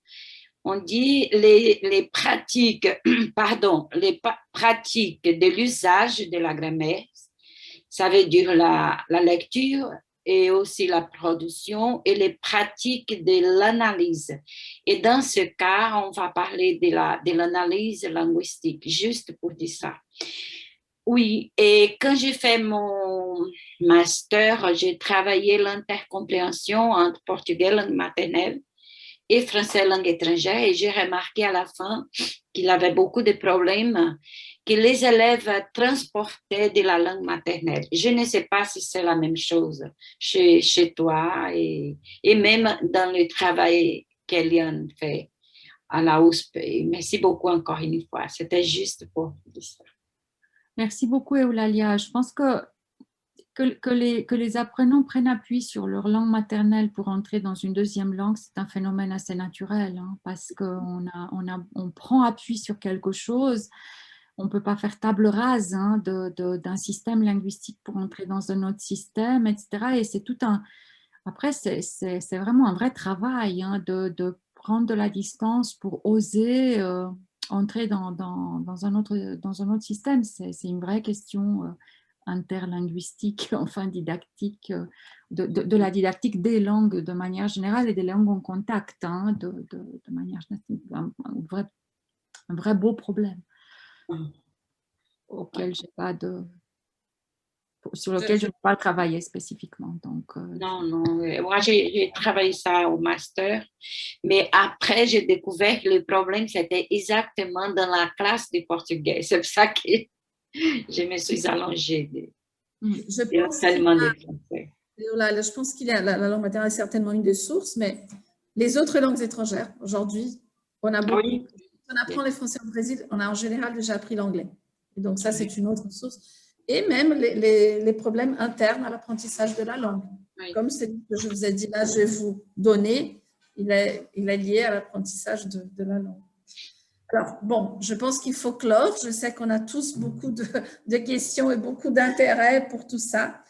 On dit les pratiques, les pratiques de l'usage de la grammaire, ça veut dire la lecture et aussi la production et les pratiques de l'analyse. Et dans ce cas, on va parler de l'analyse linguistique, juste pour dire ça. Oui, et quand j'ai fait mon master, j'ai travaillé l'intercompréhension entre portugais, langue maternelle, et français, langue étrangère, et j'ai remarqué à la fin qu'il avait beaucoup de problèmes que les élèves transportaient de la langue maternelle. Je ne sais pas si c'est la même chose chez toi et même dans le travail qu'Eliane fait à la USP. Merci beaucoup encore une fois. C'était juste pour dire ça. Merci beaucoup, Eulalia. Je pense que les apprenants prennent appui sur leur langue maternelle pour entrer dans une deuxième langue, c'est un phénomène assez naturel, hein, parce qu'on prend appui sur quelque chose. On ne peut pas faire table rase, hein, d'un système linguistique pour entrer dans un autre système, etc. Et c'est tout un... Après, c'est vraiment un vrai travail, hein, de prendre de la distance pour oser entrer dans un autre système. C'est une vraie question interlinguistique, enfin didactique, de la didactique des langues de manière générale et des langues en contact, hein, de manière générale, un vrai beau problème auquel j'ai pas sur lequel je n'ai pas travaillé spécifiquement. Donc, non, moi j'ai travaillé ça au master, mais après j'ai découvert que le problème c'était exactement dans la classe de portugais. C'est pour ça que je me suis allongée. Je pense qu'il y a la langue maternelle est certainement une des sources, mais les autres langues étrangères, aujourd'hui, on a beaucoup. Oui. On apprend les français au Brésil, on a en général déjà appris l'anglais. Et donc ça, c'est une autre source. Et même les problèmes internes à l'apprentissage de la langue. Oui. Comme celui que je vous ai dit là, je vais vous donner, il est lié à l'apprentissage de la langue. Alors, bon, je pense qu'il faut clore. Je sais qu'on a tous beaucoup de questions et beaucoup d'intérêt pour tout ça.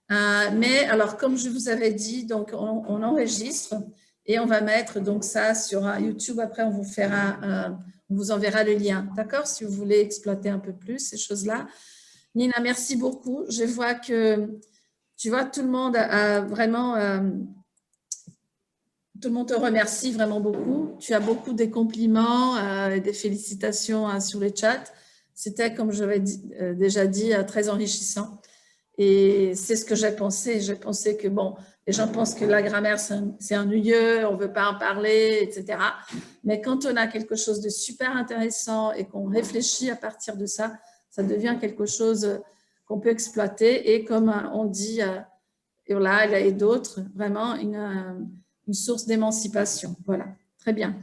Mais alors, comme je vous avais dit, donc on enregistre et on va mettre donc ça sur YouTube. Après, on vous enverra le lien, d'accord? Si vous voulez exploiter un peu plus ces choses-là. Nina, merci beaucoup. Je vois que, tu vois, tout le monde a vraiment... tout le monde te remercie vraiment beaucoup. Tu as beaucoup de compliments et des félicitations sur les chats. C'était, comme je l'avais déjà dit, très enrichissant. Et c'est ce que j'ai pensé. J'ai pensé que, bon, les gens pensent que la grammaire, c'est ennuyeux, on ne veut pas en parler, etc. Mais quand on a quelque chose de super intéressant et qu'on réfléchit à partir de ça, ça devient quelque chose qu'on peut exploiter. Et comme on dit, Eulalia et d'autres, vraiment une source d'émancipation. Voilà, très bien.